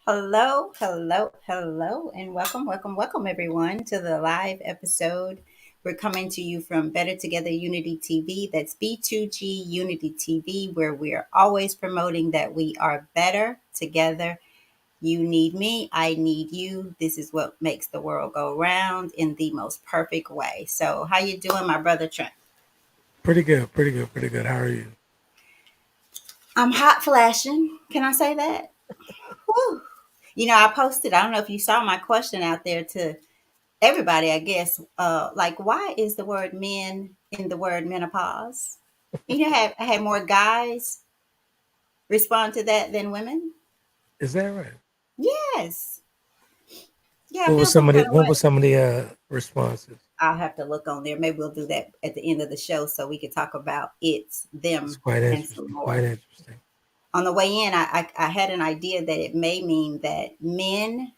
Hello, hello, hello, and welcome, everyone to the live episode. We're coming to you from Better Together Unity TV. That's B2G Unity TV, where we are always promoting that we are better together. You need me, I need you. This is what makes the world go round in the most perfect way. So, how you doing, my brother Trent? Pretty good, pretty good, pretty good. How are you? I'm hot flashing. Can I say that? Whew. I posted. I don't know if you saw my question out there to everybody, I guess, like why is the word men in the word menopause? I had more guys respond to that than women. Is that right? Yes. Yeah, I What feel was some some of the kind of what was way. some of the responses? I'll have to look on there. Maybe we'll do that at the end of the show so we can talk about it's It's them quite and some interesting. Quite more. interesting. On the way in, I had an idea that it may mean that men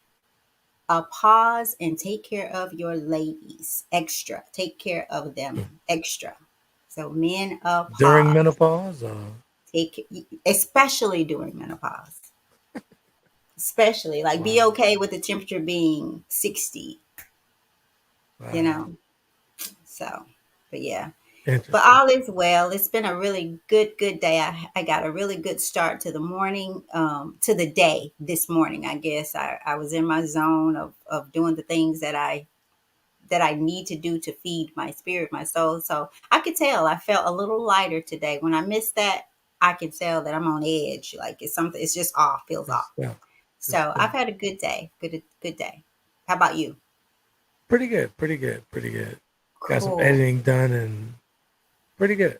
pause and take care of your ladies extra. Take care of Hmm. them extra. So men During pause. menopause, Take especially during menopause, especially like be wow, okay with the temperature being 60, you wow, know. So but yeah, but interesting. all is well. It's been a really good day. I got a really good start to the morning, to the day this morning. I guess I was in my zone of doing the things that I need to do to feed my spirit, my soul. So I could tell I felt a little lighter today. When I missed that, I can tell that I'm on edge. Like it's something, it's just off, feels Good off. stuff. Good So I've stuff. had a good day. Good day. How about you? Pretty good. Pretty good. Pretty good. Got some Cool. editing done and pretty good.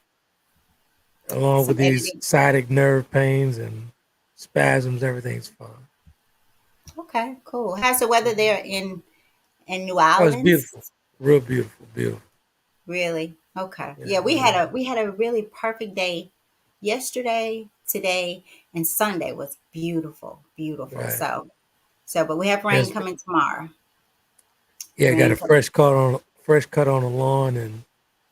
Along Some with these editing. sciatic nerve pains and spasms, everything's fine. Okay, cool. How's the weather Mhm. there in New Oh, it's Orleans? beautiful. Real beautiful. Beautiful. Really? Okay. Yeah, Yeah, it really is. we had a really perfect day yesterday, today, and Sunday was beautiful, beautiful. Right. So but we have rain Yes. coming tomorrow. Yeah, got Rain a coming. fresh cut on the lawn, and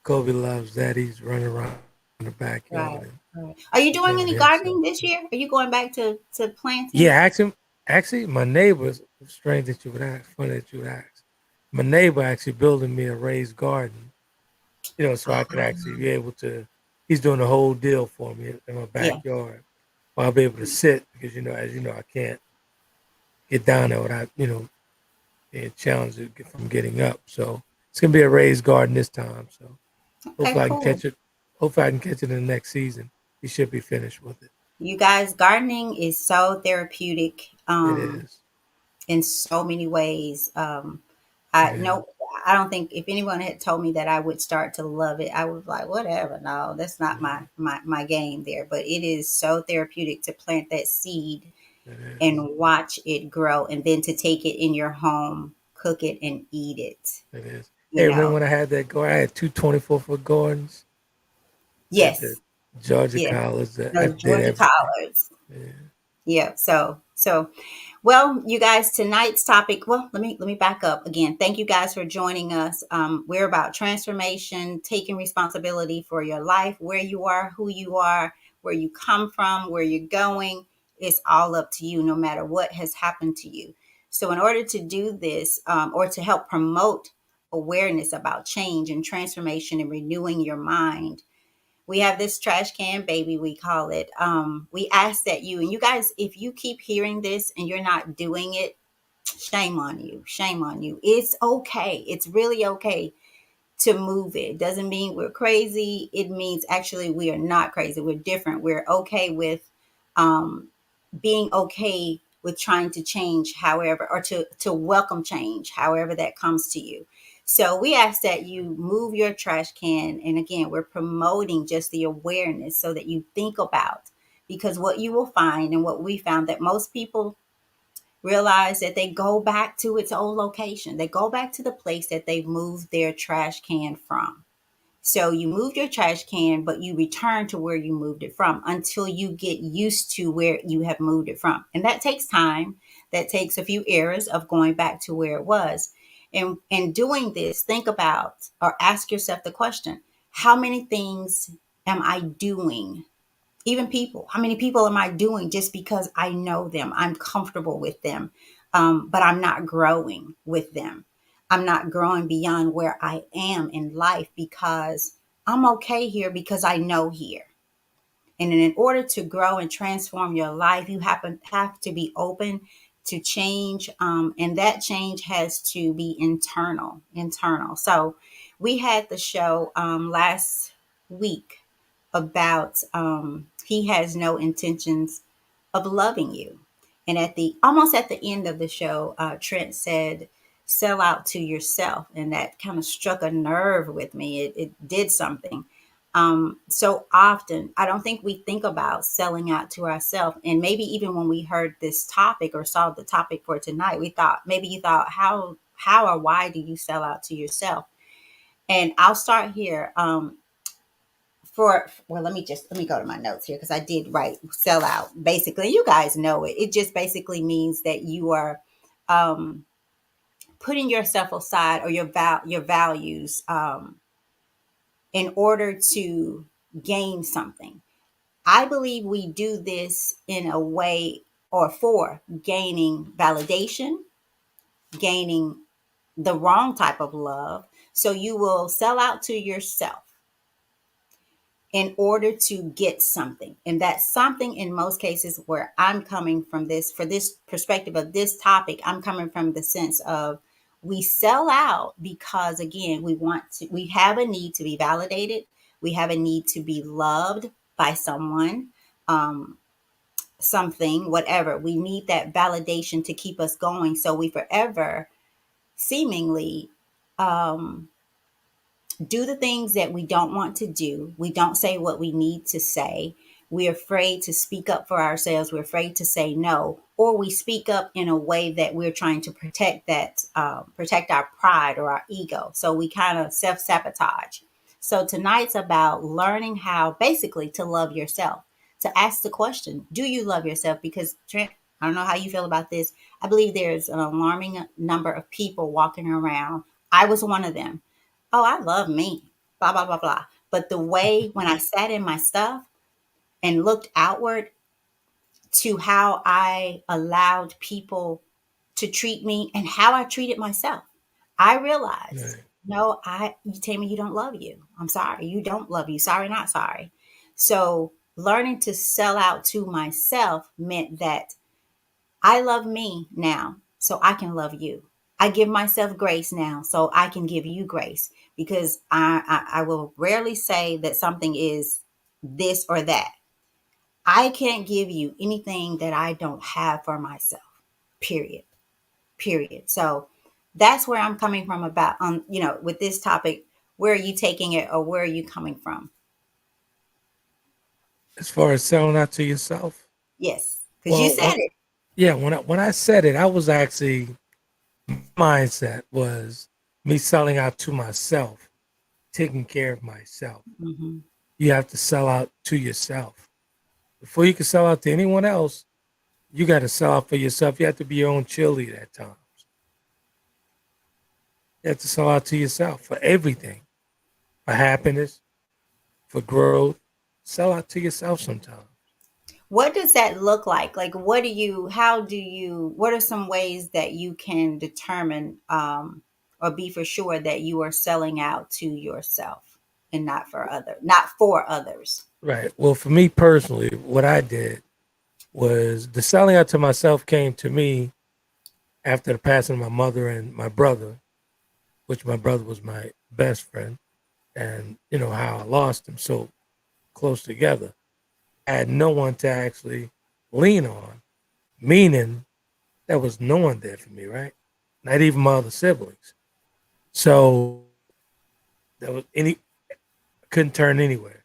Kobe loves that. He's running around the Right, backyard and right. Are you doing enjoying any himself. gardening this year? Are you going back to planting? Yeah, actually, my neighbors. Strange that you would ask. Funny that you would ask. My neighbor actually building me a raised garden. So I could actually Ah, be able to. He's doing the whole deal for me in my yeah. backyard. I'll be able to sit because as you know, I can't get down there without being challenged from getting up. So it's gonna be a raised garden this time. So Okay, hopefully I can cool. catch it. Hopefully I can catch it in the next season. He should be finished with it. You guys, gardening is so therapeutic. It is. In so many ways. It I is. no, I don't think if anyone had told me that I would start to love it, I was like, whatever. No, that's not Mhm. my game there. But it is so therapeutic to plant that seed It is. and watch it grow, and then to take it in your home, cook it, and eat it. It is. You Hey, remember know, when I had that garden? I had two 24-foot gardens at the yes, Georgia yes, College. That I those did Georgia everything. collards. Yeah. Yeah. So well, you guys, tonight's topic, well, let me back up again. Thank you guys for joining us. We're about transformation, taking responsibility for your life, where you are, who you are, where you come from, where you're going. It's all up to you, no matter what has happened to you. So, in order to do this, or to help promote awareness about change and transformation and renewing your mind, we have this trash can baby, we call it. We ask that you, and you guys, if you keep hearing this and you're not doing it, shame on you, shame on you. It's okay, it's really okay to move it. Doesn't mean we're crazy, it means actually we are not crazy, we're different, we're okay with um, being okay with trying to change, however, or to welcome change however that comes to you. So we ask that you move your trash can, and again, we're promoting just the awareness so that you think about, because what you will find, and what we found, that most people realize that they go back to its old location, they go back to the place that they moved their trash can from. So you moved your trash can, but you return to where you moved it from until you get used to where you have moved it from. And that takes time. That takes a few errors of going back to where it was. And in doing this, think about or ask yourself the question, how many things am I doing Even people, how many people am I doing just because I know them, I'm comfortable with them, but I'm not growing with them. I'm not growing beyond where I am in life because I'm okay here because I know here. And in order to grow and transform your life, you have to be open to change. And that change has to be internal, internal. So we had the show last week about he has no intentions of loving you. And at the almost at the end of the show, Trent said, "Sell out to yourself," and that kind of struck a nerve with me. It did something. So often, I don't think we think about selling out to ourselves. And maybe even when we heard this topic or saw the topic for tonight, we thought maybe you thought, how or why do you sell out to yourself? And I'll start here. For well, let me go to my notes here because I did write sell out. Basically, you guys know it. It just basically means that you are um, putting yourself aside or your values in order to gain something. I believe we do this in a way or for gaining validation, gaining the wrong type of love. So you will sell out to yourself in order to get something. And that's something in most cases where I'm coming from this, for this perspective of this topic, I'm coming from the sense of we sell out because again, we have a need to be validated. We have a need to be loved by someone, um, something, whatever. We need that validation to keep us going. So we forever seemingly um, do the things that we don't want to do. We don't say what we need to say. We're afraid to speak up for ourselves. We're afraid to say no, or we speak up in a way that we're trying to protect protect our pride or our ego. So we kind of self sabotage. So tonight's about learning how basically to love yourself, to ask the question, do you love yourself? Because Trent, I don't know how you feel about this. I believe there's an alarming number of people walking around. I was one of them. Oh, I love me, blah, blah, blah, blah. But the way when I sat in my stuff and looked outward to how I allowed people to treat me and how I treated myself, I realized, Right. no, you tell me you don't love you. I'm sorry, you don't love you. Sorry, not sorry. So learning to sell out to myself meant that I love me now so I can love you. I give myself grace now so I can give you grace because I will rarely say that something is this or that. I can't give you anything that I don't have for myself. Period. Period. So that's where I'm coming from about with this topic. Where are you taking it or where are you coming from? As far as selling out to yourself, Yes, because you well, said it. yeah, when I said it, I was actually mindset was me selling out to myself, taking care of myself. Hmm. You have to sell out to yourself before you can sell out to anyone else. You got to sell out for yourself. You have to be your own cheerleader at times. You have to sell out to yourself for everything, for happiness, for growth. Sell out to yourself sometimes. What does that look like? Like, what are some ways that you can determine or be for sure that you are selling out to yourself and not for others? Right. Well, for me personally, what I did was the selling out to myself came to me after the passing of my mother and my brother, which my brother was my best friend, and you know how I lost him so close together. I had no one to actually lean on, meaning there was no one there for me, right? Not even my other siblings. So there was couldn't turn anywhere.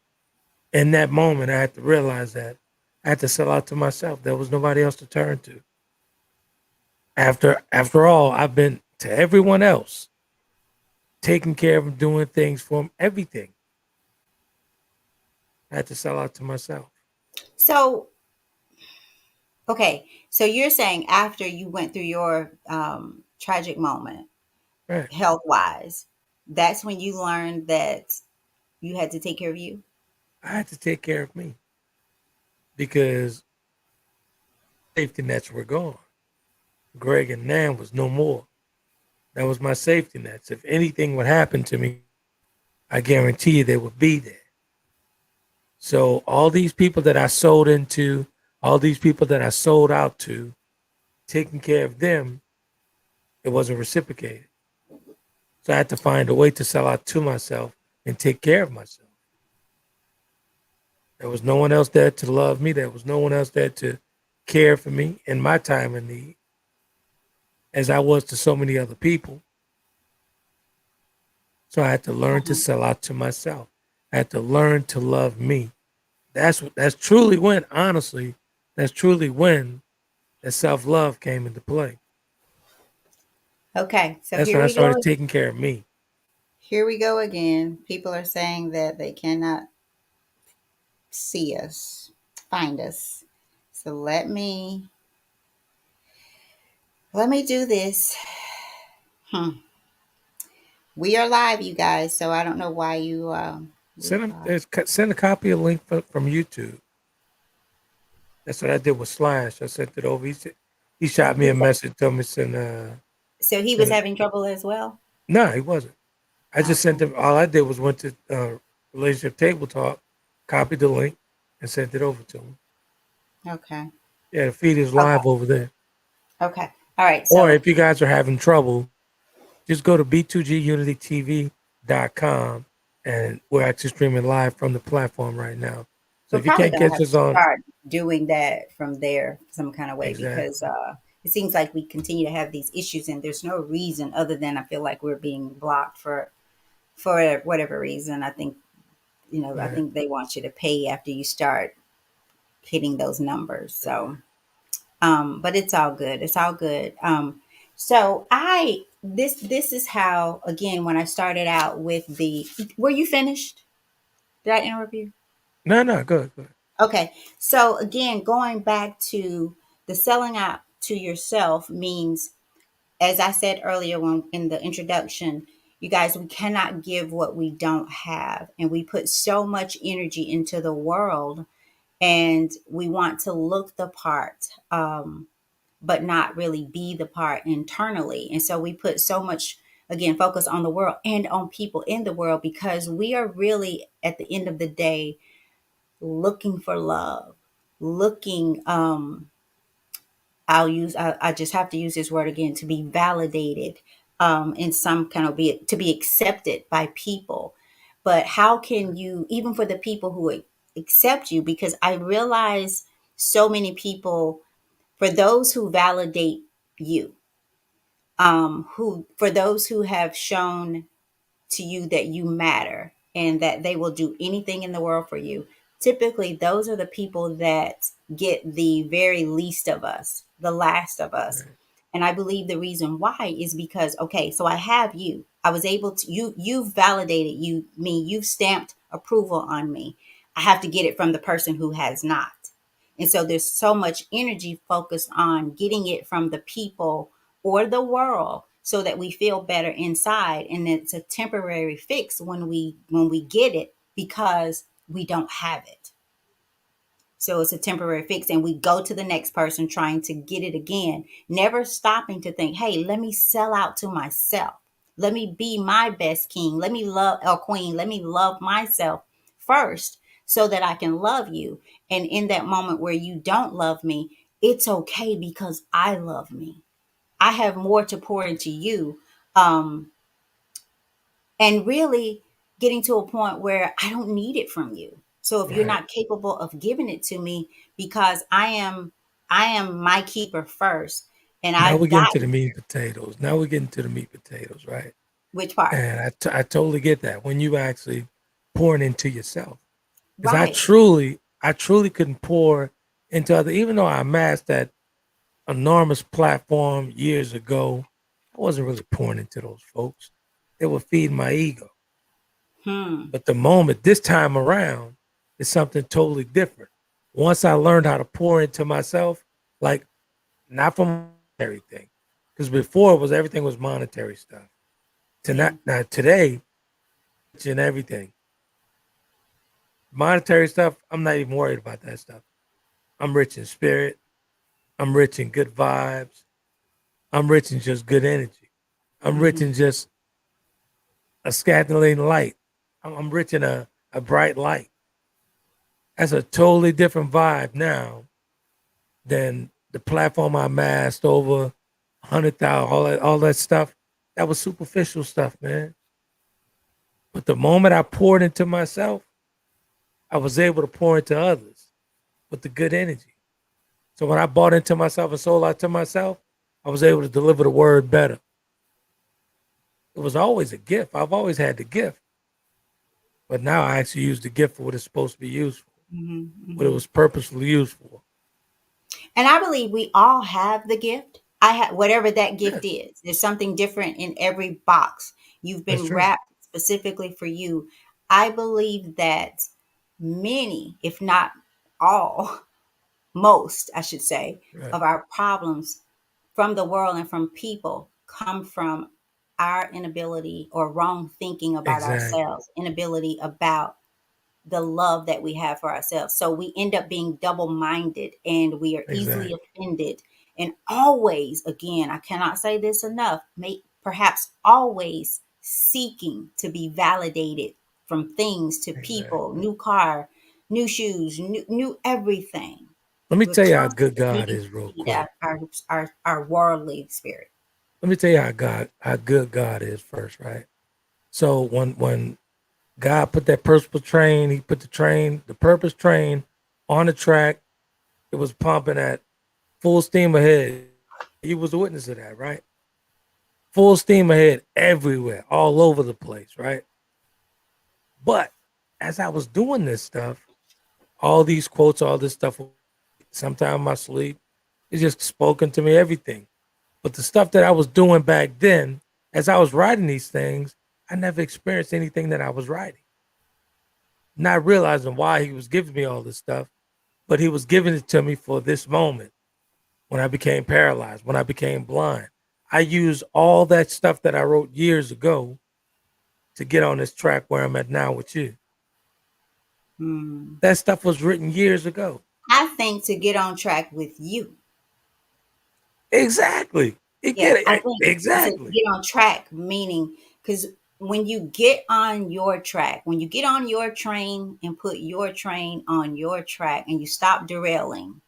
In that moment, I had to realize that I had to sell out to myself. There was nobody else to turn to. After all, I've been to everyone else, taking care of them, doing things for them, everything. I had to sell out to myself. So, okay, so you're saying after you went through your tragic moment, Right. health wise, that's when you learned that you had to take care of you. I had to take care of me. because safety nets were gone. Greg and Nan was no more. That was my safety nets. If anything would happen to me, I guarantee you they would be there. So all these people that I sold into, all these people that I sold out to, taking care of them, it wasn't reciprocated. So I had to find a way to sell out to myself and take care of myself. There was no one else there to love me. There was no one else there to care for me in my time of need, as I was to so many other people. So I had to learn to Mhm. sell out to myself. I had to learn to love me. That's truly when, honestly, that's truly when that self love came into play. Okay, so That's here when I we go. started taking care of me. Here we go again. People are saying that they cannot see us, find us. So let me do this. Hmm. We are live, you guys. So I don't know why you Send a copy of link from YouTube. That's what I did with Slash. I sent it over. He shot me a message, told me so he was send it. having trouble as well. No, he wasn't. I just Okay. sent him. All I did was went to relationship table talk, copied the link, and sent it over to him. Okay. Yeah, the feed is Okay. live over there. Okay. All right. Or So if you guys are having trouble, just go to b2gunitytv.com, and we're actually streaming live from the platform right now. So we're if you probably can't gonna catch have us to on, start doing that from there some kind of way because exactly, it seems like we continue to have these issues and there's no reason other than I feel like we're being blocked for whatever reason. I right, think they want you to pay after you start hitting those numbers. right. So but it's all good. It's all good. So I this is how again when I started out with the were you finished? Did I interrupt you? No, no, good, good. Okay. So again, going back to the selling out to yourself means, as I said earlier when in the introduction, you guys, we cannot give what we don't have. And we put so much energy into the world and we want to look the part, but not really be the part internally. And so we put so much, again, focus on the world and on people in the world because we are really, at the end of the day, looking for love, looking I just have to use this word again to be validated in some kind of be to be accepted by people. But how can you, even for the people who accept you, because I realize so many people, for those who validate you, who for those who have shown to you that you matter and that they will do anything in the world for you. Typically, those are the people that get the very least of us, the last of us. Right. And I believe the reason why is because, okay, so I have you. I was able to, you've validated you've stamped approval on me. I have to get it from the person who has not. And so there's so much energy focused on getting it from the people or the world so that we feel better inside, and it's a temporary fix when we get it because we don't have it. So it's a temporary fix and we go to the next person trying to get it again, never stopping to think, hey, let me sell out to myself, let me be my best king, let me love or queen, let me love myself first so that I can love you. And in that moment where you don't love me, it's okay because I love me. I have more to pour into you. Um, and really getting to a point where I don't need it from you. So if you're Right. not capable of giving it to me because I am my keeper first and Now I've we're getting got to the meat and potatoes. Now we're getting to the meat and potatoes, right? which part? And I totally get that when you actually pouring into yourself. Because Right. I truly couldn't pour into other, even though I amassed that enormous platform years ago, I wasn't really pouring into those folks. They were feeding my ego. Hmm. But the moment this time around is something totally different. Once I learned how to pour into myself, like not from everything, because before it was everything was monetary stuff. Yeah. Tonight, now today, it's in everything. Monetary stuff, I'm not even worried about that stuff. I'm rich in spirit. I'm rich in good vibes. I'm rich in just good energy. I'm rich Mm-hmm. in just a scattering light. I'm rich in a bright light. That's a totally different vibe now than the platform I amassed over 100,000, all that stuff. That was superficial stuff, man. But the moment I poured into myself, I was able to pour into others with the good energy. So when I bought into myself and sold out to myself, I was able to deliver the word better. It was always a gift. I've always had the gift, but now I actually use the gift for what it's supposed to be used for, Mm-hmm. what it Mm-hmm. was purposefully used for. And I believe we all have the gift. I have whatever that Yeah, gift is. There's something different in every box. You've that's been true. wrapped specifically for you. I believe that many, if not all, most, I should say, Right. of our problems from the world and from people come from our inability or wrong thinking about Exactly. ourselves, inability about the love that we have for ourselves. So we end up being double minded and we are easily Exactly. offended. And always, again, I cannot say this enough, perhaps always seeking to be validated from things to people, Exactly. new car, new shoes, new everything. Let me We're tell you how good constantly God needing is, to real feed quick. our worldly spirit. Let me tell you how good God is first, right? So when God put that purposeful train, He put the purpose train on the track. It was pumping at full steam ahead. You was a witness of that, right? Full steam ahead everywhere, all over the place, right? But as I was doing this stuff, all these quotes, all this stuff, sometime in my sleep, it just spoken to me, everything. But the stuff that I was doing back then, as I was writing these things, I never experienced anything that I was writing. Not realizing why he was giving me all this stuff, but he was giving it to me for this moment when I became paralyzed, when I became blind. I used all that stuff that I wrote years ago to get on this track where I'm at now with you. Hmm. That stuff was written years ago. I think to get on track with you. Exactly. You Yeah, get I it. think I said Exactly. get on track, meaning because when you get on your track, when you get on your train and put your train on your track and you stop derailing,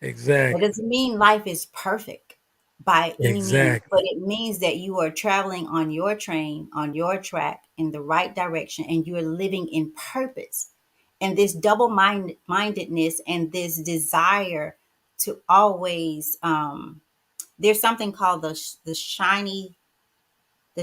that Exactly. doesn't mean life is perfect by any means, but Exactly. it means that you are traveling on your train, on your track in the right direction, and you are living in purpose. And this mindedness and this desire to always there's something called the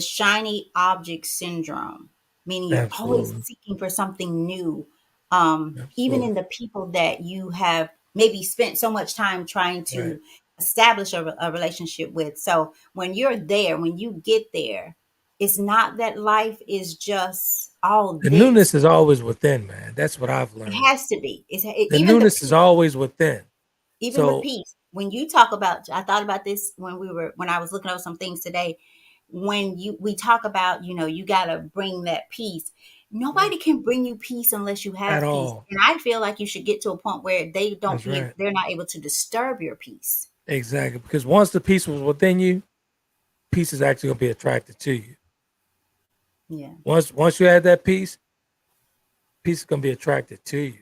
shiny object syndrome, meaning you're always Absolutely. seeking for something new. Even Absolutely. in the people that you have maybe spent so much time trying Right. to establish a relationship with. So when you're there, when you get there, it's not that life is just all The this. newness is always within, man. That's what I've It learned. has to be. The Even the newness is always within. even with So peace. When you talk about, I thought about this when I was looking over some things today. When we talk about, you got to bring that peace. right. Nobody can bring you peace unless you At have peace. all. And I feel like you should get to a point where That's right. they're not able to disturb your peace. Exactly. Because once the peace was within you, peace is actually gonna be attracted to you. Yeah. Once you had that peace is gonna be attracted to you.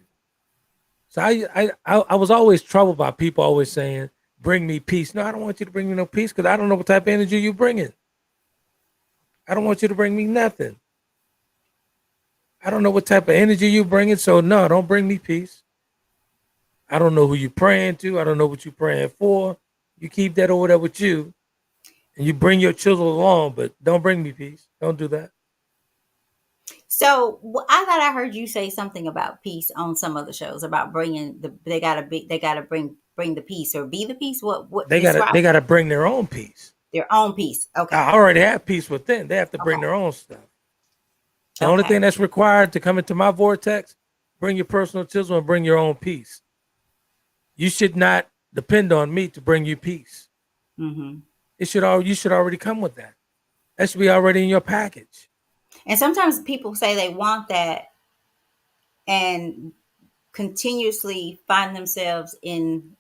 So I was always troubled by people always saying, "Bring me peace." No, I don't want you to bring me no peace because I don't know what type of energy you bringing. I don't want you to bring me nothing. I don't know what type of energy you bringing. So no, don't bring me peace. I don't know who you praying to. I don't know what you praying for. You keep that over there with you, and you bring your children along, but don't bring me peace. Don't do that. So I thought I heard you say something about peace on some of the shows about bringing they gotta bring the peace or be the peace. What They describe gotta bring their own peace. their own peace? Okay. I already have peace within. They have to bring Okay. their own stuff. The only thing Okay. that's required to come into my vortex, bring your personal chisel and bring your own peace. You should not depend on me to bring you peace. Hmm. You should already come with that. That should be already in your package. And sometimes people say they want that, and continuously find themselves in,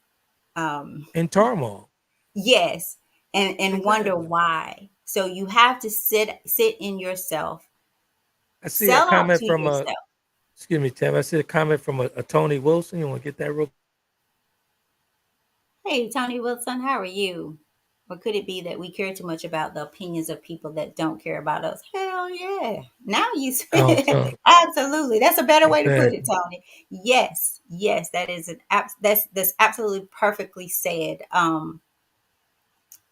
um, In turmoil. yes, and wonder Exactly. why. So you have to sit in yourself, I see a sell out comment to from yourself. excuse me, Tim. I see a comment from a Tony Wilson. You want to get that real? Hey, Tony Wilson, how are you? Or could it be that we care too much about the opinions of people that don't care about us? Hell yeah. Now you Oh, so absolutely. That's a better way to put it, exactly, Tony. Yes, yes, that is that's absolutely perfectly said.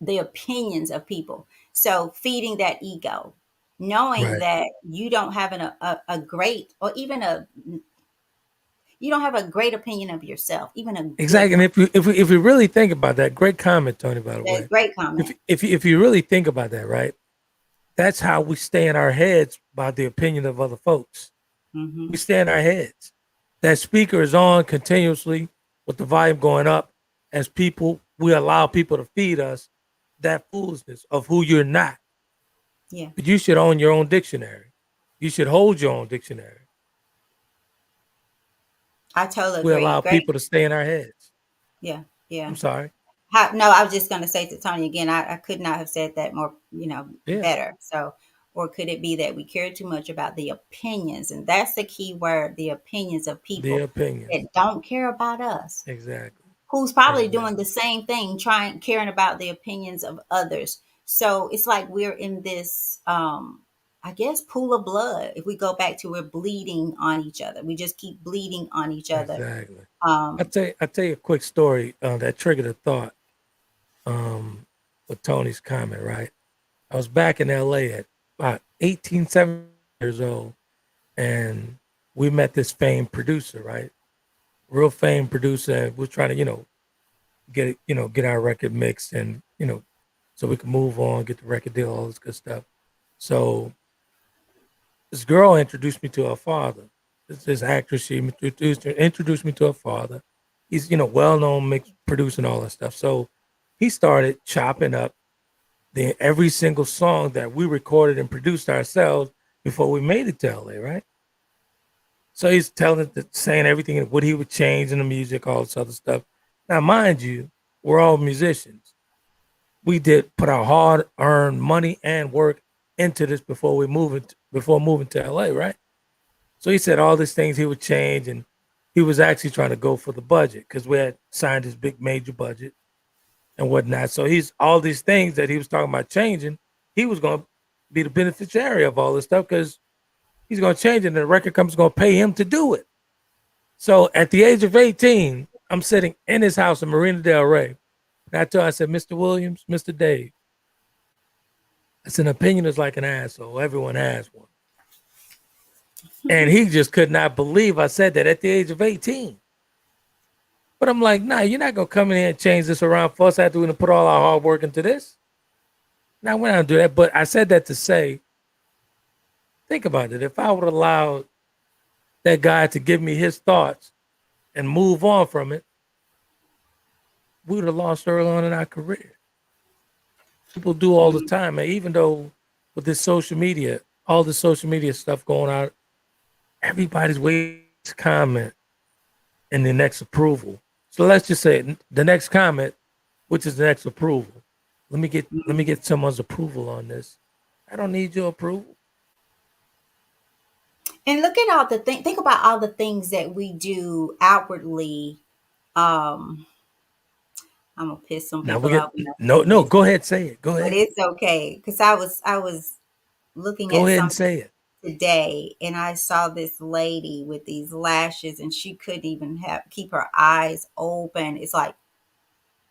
The opinions of people. So feeding that ego, knowing right, that you don't have a great, or even a, you don't have a great opinion of yourself, even a good exactly. And one. if we really think about that, great comment, Tony. By the That's way, great comment. if you really think about that, right? That's how we stay in our heads by the opinion of other folks. We Hmm. stay in our heads. That speaker is on continuously with the volume going up. As people, we allow people to feed us that foolishness of who you're not. Yeah, But you should own your own dictionary. You should hold your own dictionary. I totally We agree. allow Great. people to stay in our heads. Yeah, yeah. I'm sorry. No, I was just going to say to Tony again, I could not have said that more, Yeah, better. So, or could it be that we care too much about the opinions? And that's the key word, the opinions of the people opinions. that don't care about us, Exactly. who's probably doing Exactly. the same thing, caring about the opinions of others. So it's like we're in this, I guess, pool of blood. If we go back to, we're bleeding on each other. We just keep bleeding on each other. Exactly. Um, I tell you a quick story that triggered a thought um, with Tony's comment. Right. I was back in L.A. at about 18, 17 years old, and we met this famed producer. Right. Real famed producer. And we're trying to get it, get our record mixed, and so we can move on, get the record deal, all this good stuff. So this girl introduced me to her father. This actress, she introduced me to her father. He's well known mix producing all that stuff. So he started chopping up every single song that we recorded and produced ourselves before we made it to LA, right? So he's saying everything, what he would change in the music, all this other stuff. Now, mind you, we're all musicians. We did put our hard earned money and work into this before moving to LA, right? So he said all these things he would change, and he was actually trying to go for the budget because we had signed his big major budget and whatnot. So he's all these things that he was talking about changing. He was going to be the beneficiary of all this stuff because he's going to change it, and the record company's going to pay him to do it. So at the age of 18, I'm sitting in his house in Marina Del Rey, and I said, Mr. Williams, Mr. Dave, it's an opinion is like an asshole. Everyone has one. And he just could not believe I said that at the age of 18. But I'm like, nah, you're not gonna come in here and change this around for us after we're gonna put all our hard work into this. Now we're not gonna do that. But I said that to say, think about it. If I would allow that guy to give me his thoughts and move on from it, we would have lost early on in our career. People do all the mm, time, and even though with this social media, all the social media stuff going on, everybody's waiting to comment and the next approval. So let's just say the next comment, which is the next approval. Let me mm. get someone's approval on this. I don't need your approval. And look at all the think about all the things that we do outwardly. Um, I'm gonna piss some Now we people get off when I no say no. this, Go ahead, say it. Go but ahead. it's okay because I was looking Go at ahead and something say it. today, and I saw this lady with these lashes, and she couldn't even have keep her eyes open. It's like,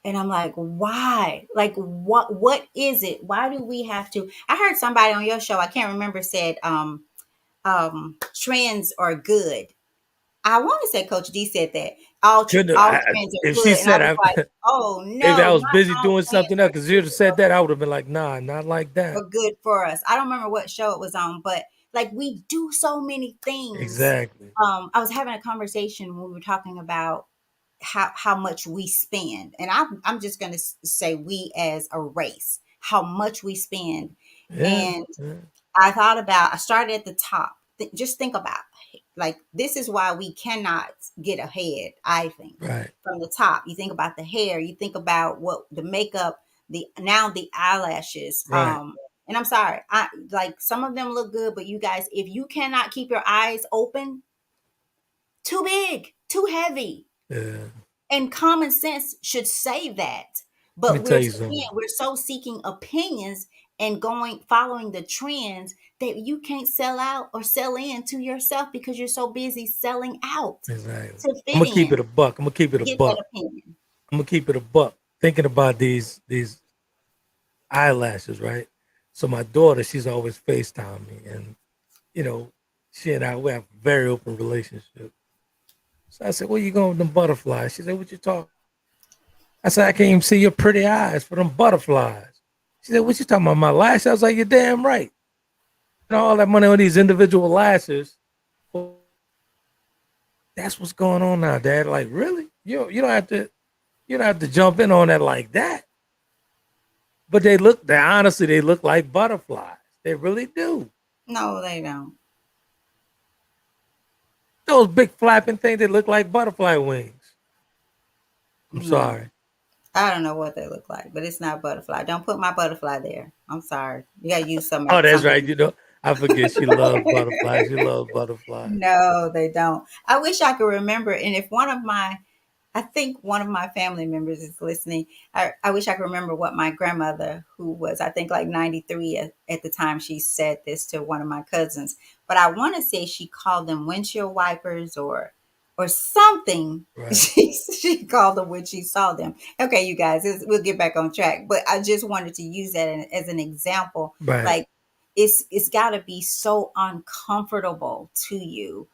and I'm like, why? Like, what is it? Why do we have to? I heard somebody on your show, I can't remember, said trends are good. I want to say Coach D said that Couldn't all trends are if she good, and I said was I like, oh maybe I no, was not busy all doing trends something else are because you'd have good said that, I would have been like, nah, not like that. or good for us. I don't remember what show it was on, but like we do so many things. Exactly. I was having a conversation when we were talking about how much we spend, and I'm just going to say we as a race, how much we spend, Yeah. and Yeah. I started at the top. Just think about. Like, this is why we cannot get ahead, I think. Right. From the top, you think about the hair, you think about what the makeup, the eyelashes. Right. And I'm sorry, I like some of them look good, but you guys, if you cannot keep your eyes open, too big, too heavy. Yeah. And common sense should say that. Let me But tell we're you again, something. we're so seeking opinions and following the trends that you can't sell out or sell in to yourself because you're so busy selling out Exactly. to I'm fit gonna keep in it a buck. I'm gonna keep it to a get that buck. opinion. I'm gonna keep it a buck. Thinking about these eyelashes, right? So my daughter, she's always FaceTime me, and you know, she and I we have a very open relationship. So I said, "Where you going with them butterflies?" She said, "What you talking?" I said, "I can't even see your pretty eyes for them butterflies." She said, "What you talking about, my lash?" I was like, "You're damn right. And all that money on these individual lashes. Well, that's what's going on now, Dad. Like, really? You don't have to jump in on that like that." But they honestly, they look like butterflies. They really do. No, they don't. Those big flapping things that look like butterfly wings. I'm No, sorry. I don't know what they look like, but it's not butterfly. Don't put my butterfly there. I'm sorry. You gotta use Oh, that's right. something. You know, I forget she loves butterflies. She loves butterflies. No, they don't. I wish I could remember. And if one of my I think one of my family members is listening. I wish I could remember what my grandmother, who was, I think, like 93 at the time, she said this to one of my cousins. But I want to say she called them windshield wipers or something. Right. She called them when she saw them. Okay, you guys, we'll get back on track. But I just wanted to use that as an example. Right. Like, it's got to be so uncomfortable to you,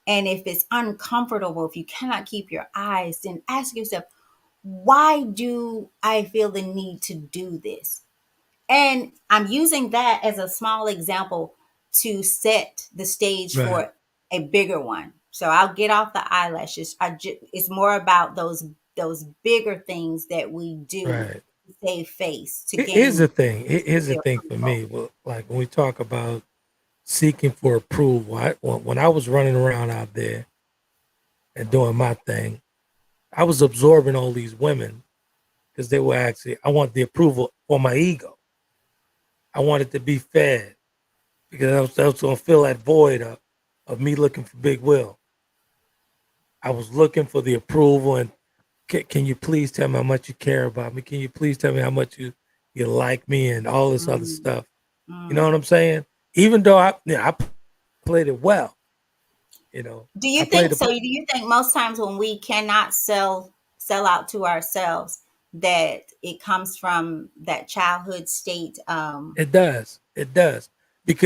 and if it's uncomfortable, if you cannot keep your eyes, then ask yourself, why do I feel the need to do this? And I'm using that as a small example to set the stage Right. for a bigger one. So I'll get off the eyelashes. It's more about those bigger things that we do Right. to save face, to Here's the gain thing. Here's the feel thing for control. me. Well, like when we talk about seeking for approval, when I was running around out there and doing my thing, I was absorbing all these women because they were actually, I want the approval for my ego. I wanted to be fed because I was going to fill that void up of me looking for Big Will. I was looking for the approval and can you please tell me how much you care about me? Can you please tell me how much you like me and all this other Mm, stuff? You know mm. what I'm saying? Even though I played it well, you know, Do I you played think the so? Do you think most times when we cannot sell out to ourselves, that it comes from that childhood state It does. It does.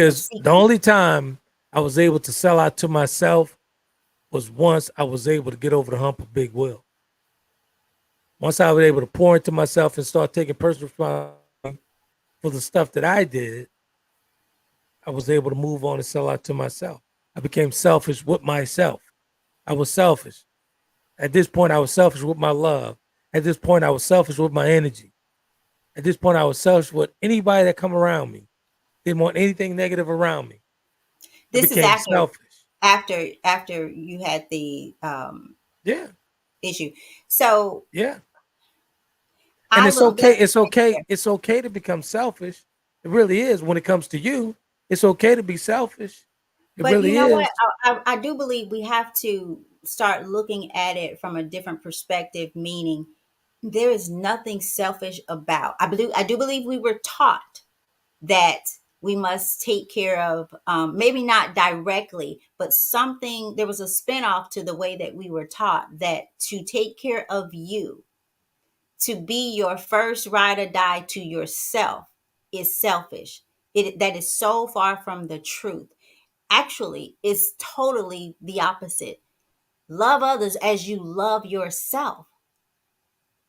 of Because the seeking? only time I was able to sell out to myself was once I was able to get over the hump of Big Will. Once I was able to pour into myself and start taking personal responsibility for the stuff that I did, I was able to move on and sell out to myself. I became selfish with myself. I was selfish. At this point, I was selfish with my love. At this point, I was selfish with my energy. At this point, I was selfish with anybody that come around me. Didn't want anything negative around me. I This is became selfish. after you had the Yeah, issue. So yeah. And I it's look okay. back. It's okay. It's okay to become selfish. It really is. When it comes to you, it's okay to be selfish. It But you really know what? is. I do believe we have to start looking at it from a different perspective, meaning there is nothing selfish about. I do believe we were taught that we must take care of, maybe not directly, but something, there was a spinoff to the way that we were taught that to take care of you, to be your first ride or die to yourself, is selfish. That is so far from the truth. Actually, it's totally the opposite. Love others as you love yourself.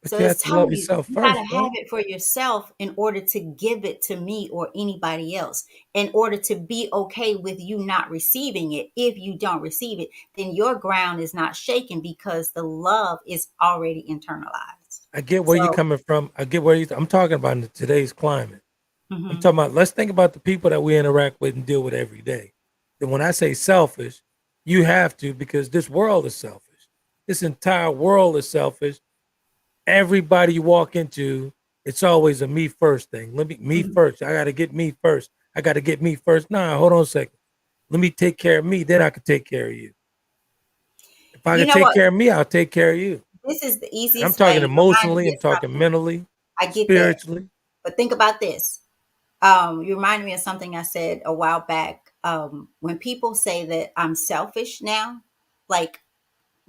So But you have it's to love telling you, yourself you got to first, have bro. it for yourself in order to give it to me or anybody else, in order to be okay with you not receiving it. If you don't receive it, then your ground is not shaken because the love is already internalized. I get where you're So, coming from. I get where you. I'm talking about in today's climate. I'm mhm. talking about. Let's think about the people that we interact with and deal with every day. Then when I say selfish, You have to, because this world is selfish. This entire world is selfish. Everybody you walk into, it's always a me first thing. Let me Mhm. first. I got to get me first. I got to get me first. Nah, hold on a second. Let me take care of me. Then I can take care of you. If I You can know take what? care of me, I'll take care of you. This is the And I'm easiest talking way. Remind me, emotionally. I'm yes, talking mentally, I get that. spiritually. But think about this. You remind me of something I said a while back. When people say that I'm selfish now, like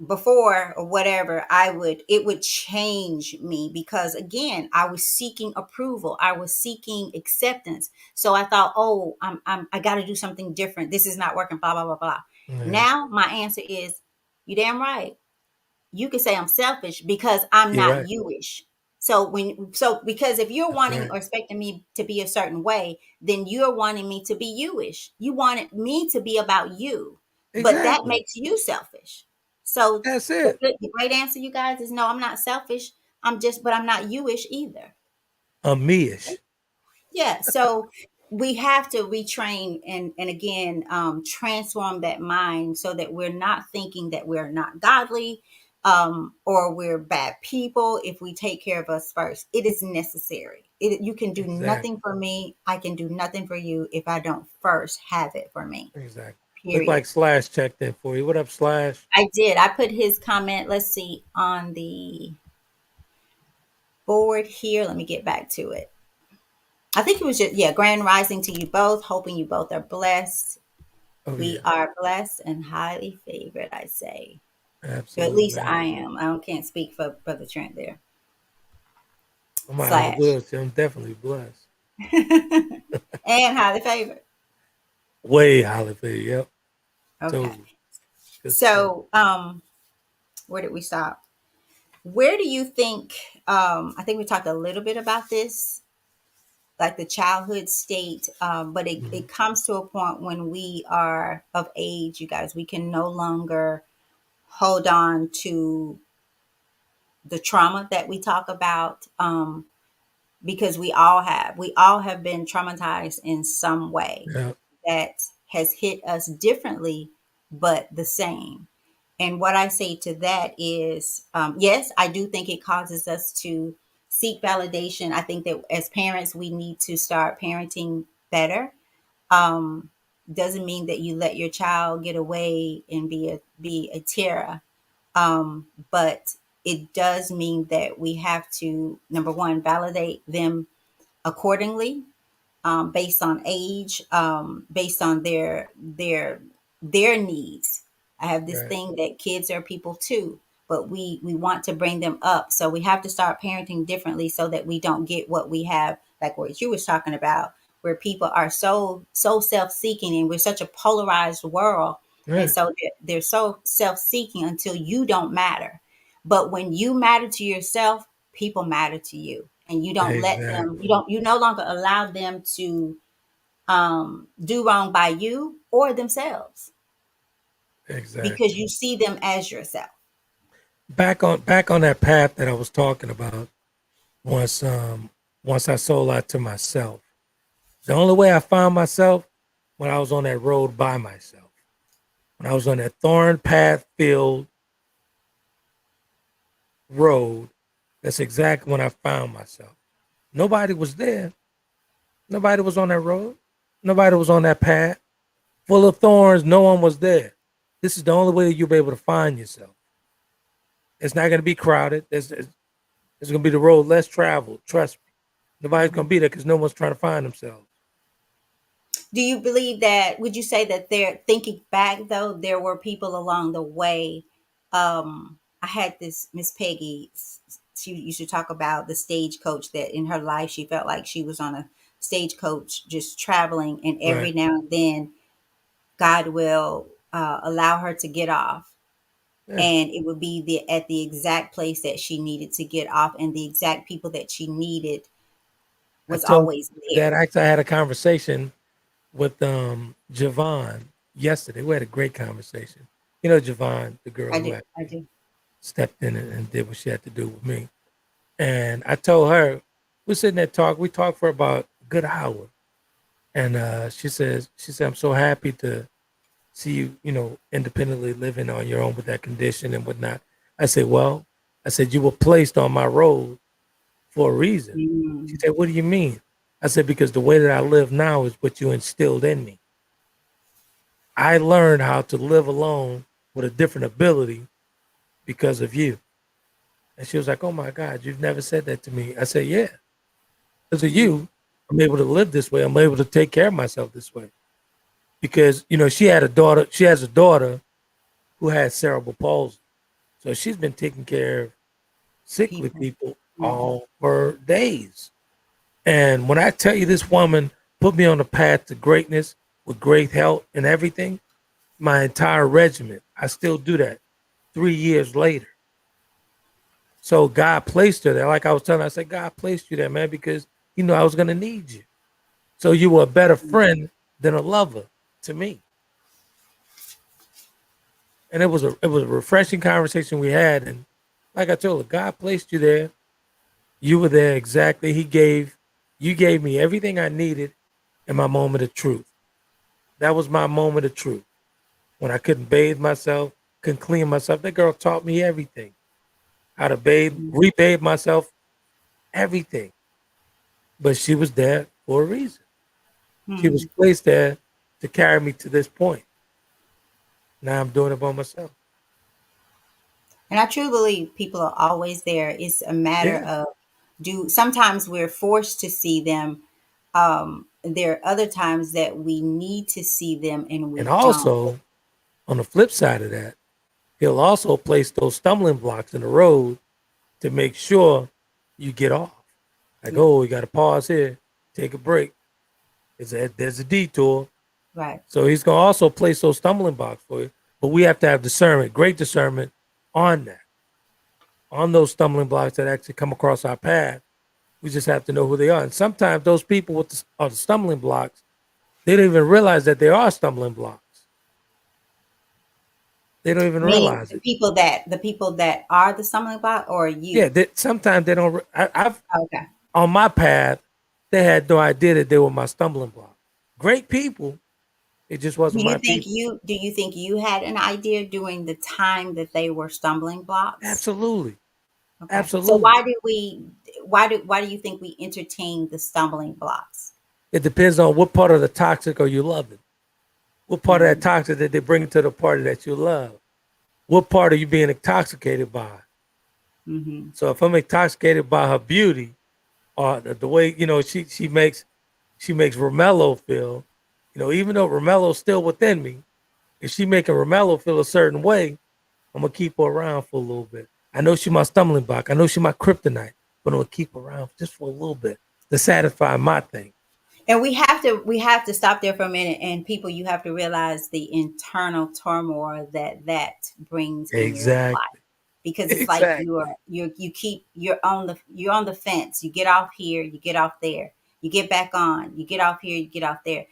before or whatever, it would change me because again, I was seeking approval. I was seeking acceptance. So I thought, oh, I got to do something different. This is not working, blah, blah, blah, blah. Yeah, Now my answer is, you damn right. You can say I'm selfish because I'm you're not right. you-ish. Because if you're That's wanting right. or expecting me to be a certain way, then you're wanting me to be you-ish. You wanted me to be about you, but that Exactly. makes you selfish. So That's it. the great answer, you guys, is no, I'm not selfish. But I'm not you-ish either. I'm me-ish. Yeah, so we have to retrain and again transform that mind so that we're not thinking that we're not godly or we're bad people if we take care of us first. It is necessary. You can do nothing Exactly. for me. I can do nothing for you if I don't first have it for me. Exactly. Look like Period. Slash checked in for you. What up, Slash? I did. I put his comment, let's see, on the board here. Let me get back to it. I think it was just, yeah, grand rising to you both. Hoping you both are blessed. Oh We yeah, are blessed and highly favored, I say. Or at least absolutely, I absolutely. am. I don't, can't speak for Brother Trent there. I'm out in the Slash. woods. I'm definitely blessed. And highly favored. Way Hollywood. Yep, Okay. totally. Good stuff. So, where did we stop? Where do you think, I think we talked a little bit about this, like the childhood state, but Mhm. it comes to a point when we are of age, you guys, we can no longer hold on to the trauma that we talk about. Because we all have been traumatized in some way Yeah, that has hit us differently but the same. And what I say to that is, yes, I do think it causes us to seek validation. I think that as parents we need to start parenting better. um, doesn't mean that you let your child get away and be a terror. But it does mean that we have to, number one, validate them accordingly, based on age, based on their needs. I have this right. thing that kids are people too, but we want to bring them up, so we have to start parenting differently so that we don't get what we have, like what you was talking about, where people are so self-seeking, and we're such a polarized world, and Right. so they're so self-seeking until you don't matter. But when you matter to yourself, people matter to you, and you don't let them Exactly. you no longer allow them to do wrong by you or themselves because Exactly. you see them as yourself. Back on that path that I was talking about. Once I sold out to myself. The only way I found myself when I was on that road by myself. When I was on that thorn path filled road, that's exactly when I found myself. Nobody was there. Nobody was on that road. Nobody was on that path. Full of thorns, no one was there. This is the only way you'll be able to find yourself. It's not going to be crowded. It's going to be the road less traveled. Trust me. Nobody's going to Mhm. be there because no one's trying to find themselves. Do you believe that? Would you say that they're thinking back though? There were people along the way. I had this Miss Peggy. She used to talk about the stagecoach that in her life she felt like she was on a stagecoach just traveling, and every Right. now and then God will allow her to get off, Yeah. and it would be at the exact place that she needed to get off, and the exact people that she needed I was told always you that there. actually I had a conversation with Javon yesterday. We had a great conversation. You know Javon, the girl I who do, I actually do. stepped in and did what she had to do with me. And I told her, we're sitting there talk. We talked for about a good hour. And she said, I'm so happy to see you, independently living on your own with that condition and whatnot. I said, well, I said, you were placed on my road for a reason. She Mm. said, what do you mean? I said, because the way that I live now is what you instilled in me. I learned how to live alone with a different ability because of you. And she was like, oh my God, you've never said that to me. I said, yeah, because of Mm. you, I'm able to live this way. I'm able to take care of myself this way. Because, she had a daughter, she has a daughter who has cerebral palsy. So she's been taking care of sickly People. people Mm. all for days. And when I tell you this woman put me on the path to greatness with great health and everything, my entire regiment, I still do that 3 years later. So God placed her there. Like I was telling her, I said, God placed you there, man, because He knew I was going to need you. So you were a better friend than a lover to me. And it was a refreshing conversation we had. And like I told her, God placed you there. You were there exactly. You gave me everything I needed in my moment of truth. That was my moment of truth. When I couldn't bathe myself, couldn't clean myself, that girl taught me everything. How to bathe, Mm. rebathe myself, everything. But she was there for a reason. She was Mm. placed there to carry me to this point. Now I'm doing it by myself. And I truly believe people are always there. It's a matter Yeah. of do sometimes we're forced to see them. There are other times that we need to see them and And we don't. also, on the flip side of that, He'll also place those stumbling blocks in the road to make sure you get off. Like, Yeah, oh, we got to pause here, take a break. There's a detour. right. So He's going to also place those stumbling blocks for you. But we have to have discernment, great discernment on that, on those stumbling blocks that actually come across our path. We just have to know who they are. And sometimes those people are the stumbling blocks, they don't even realize that they are stumbling blocks. They don't even Meaning realize it. the people that are the stumbling block or Yeah, you. sometimes they don't. I've Okay. on my path, they had no idea that they were my stumbling block. Great people, it just wasn't my people. Do you think you had an idea during the time that they were stumbling blocks? Absolutely, Okay. So absolutely. why do you think we entertain the stumbling blocks? It depends on what part of the toxic are you loving. What part of that Mm. toxic that they bring to the party that you love? What part are you being intoxicated by? Mhm. So if I'm intoxicated by her beauty or the way she makes Romello feel, even though Romello's still within me, if she making Romello feel a certain way, I'm gonna keep her around for a little bit. I know she my stumbling block. I know she my kryptonite, but I'm gonna keep her around just for a little bit to satisfy my thing. And we have to stop there for a minute. And people, you have to realize the internal turmoil that that brings in your life, Exactly. because it's like Exactly. you're on the fence. You get off here, you get off there, you get back on, you get off here, you get off there,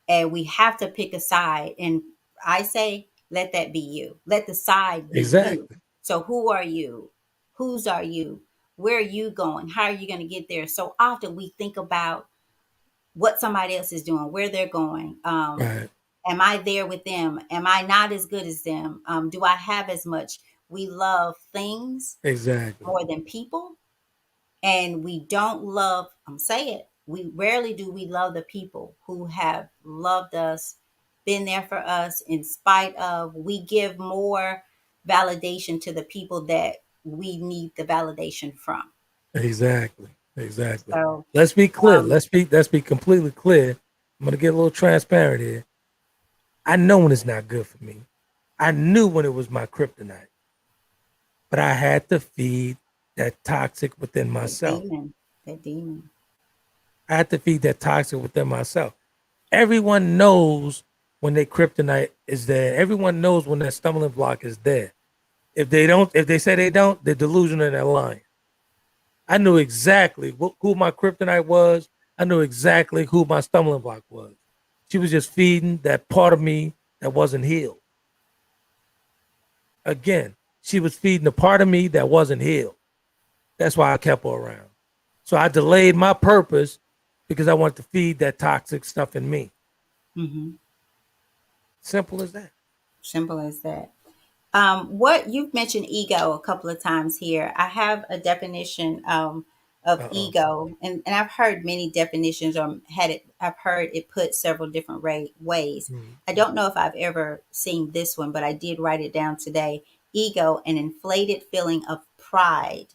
and we have to pick a side. And I say, let that be you. Let the side be you. Exactly. So who are you? Whose are you? Where are you going? How are you going to get there? So often we think about what somebody else is doing, where they're going. Right. Am I there with them? Am I not as good as them? Do I have as much? We love things Exactly. more than people, and we don't love. I'm saying it. We rarely do we love the people who have loved us, been there for us in spite of. We give more validation to the people that we need the validation from. Exactly. Exactly. So, Let's be clear. um, Let's be completely clear. I'm gonna get a little transparent here. I know when it's not good for me. I knew when it was my kryptonite, but I had to feed that toxic within that myself. demon, that demon. I had to feed that toxic within myself. Everyone knows when their kryptonite is there. Everyone knows when that stumbling block is there. If they say they don't, they're delusional and they're lying. I knew exactly who my kryptonite was. I knew exactly who my stumbling block was. She was just feeding that part of me that wasn't healed. Again, she was feeding the part of me that wasn't healed. That's why I kept her around. So I delayed my purpose because I wanted to feed that toxic stuff in me. Hmm. Simple as that. Simple as that. What you've mentioned ego a couple of times here. I have a definition of Uh-oh. ego, and I've heard many definitions or I've heard it put several different ways. Mhm. I don't know if I've ever seen this one, but I did write it down today. Ego, an inflated feeling of pride.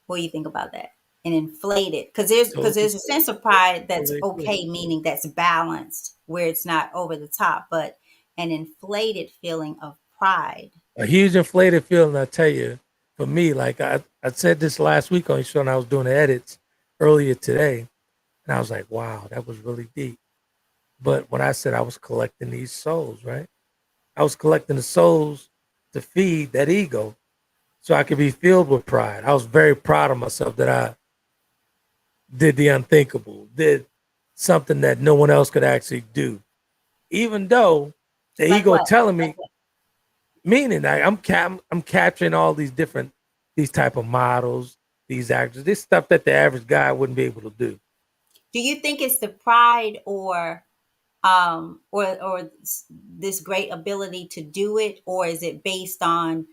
What do you think about that? An inflated, because Totally, there's a sense of pride that's totally agree. okay, meaning that's balanced, where it's not over the top, but an inflated feeling of pride. A huge inflated feeling, I tell you, for me, like I said this last week on your show, and I was doing the edits earlier today, and I was like, wow, that was really deep. But when I said I was collecting these souls, right? I was collecting the souls to feed that ego so I could be filled with pride. I was very proud of myself that I did the unthinkable, did something that no one else could actually do. Even though the Like ego what? telling Like me, what? meaning I'm capturing all these type of models, these actors, this stuff that the average guy wouldn't be able to do. Do you think it's the pride or this great ability to do it, or is it based on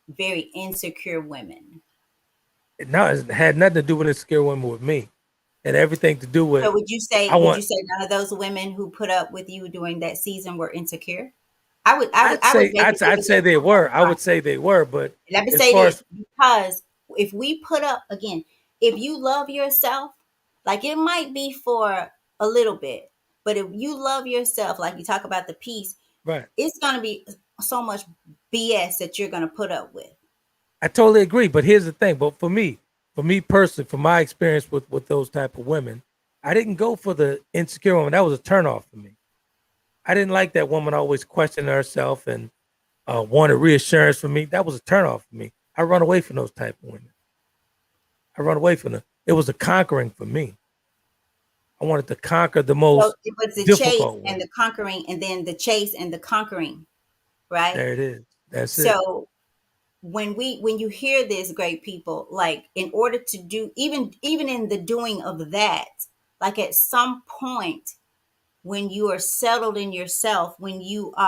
very insecure women? No, it had nothing to do with insecure women with me. It had everything to do with So would you say I would you want. say none of those women who put up with you during that season were insecure? I would I'd basically say they were. I would say they were, but let me as say far this, as because if we put up again, if you love yourself, like it might be for a little bit, but if you love yourself, like you talk about the peace, right, it's gonna be so much BS that you're gonna put up with. I totally agree. But here's the thing. But for me personally, from my experience with those type of women, I didn't go for the insecure woman. That was a turnoff for me. I didn't like that woman always questioning herself and wanted reassurance from me. That was a turnoff for me. I run away from those type of women. I run away from them. It was a conquering for me. I wanted to conquer the So most it was the chase difficult and woman. the conquering, and then the chase and the conquering, right? There it is. That's it. So when you hear this, great people, like in order to do, even in the doing of that, like at some point when you are settled in yourself, when you've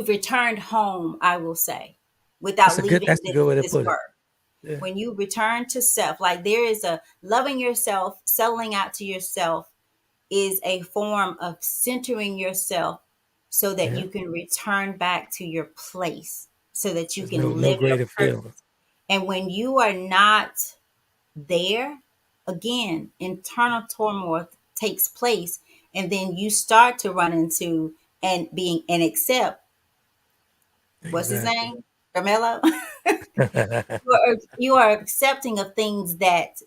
returned home, I will say, without leaving That's a good way to this put it. work, Yeah. when you return to self, like there is a loving yourself, settling out to yourself is a form of centering yourself so that Yeah. you can return back to your place, so that you There's can no live your greater feeling. purpose. And when you are not there, again, internal turmoil takes place. And then you start to run into and being and accept, what's his Exactly. name? Carmelo. You are accepting of things that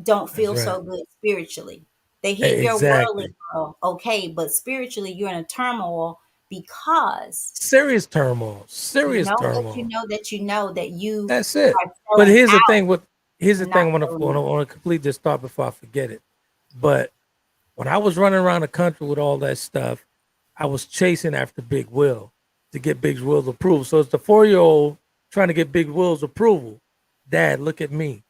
don't That's feel right. so good spiritually. They hit your worldly Exactly. world, okay, but spiritually you're in a turmoil because Serious turmoil. you Serious know that you turmoil. know that you know that you That's it. are But selling out here's the and not thing I selling in. want to complete this thought before I forget it. But when I was running around the country with all that stuff, I was chasing after Big Will to get Big Will's approval. So it's the 4-year old trying to get Big Will's approval. Dad, look at me.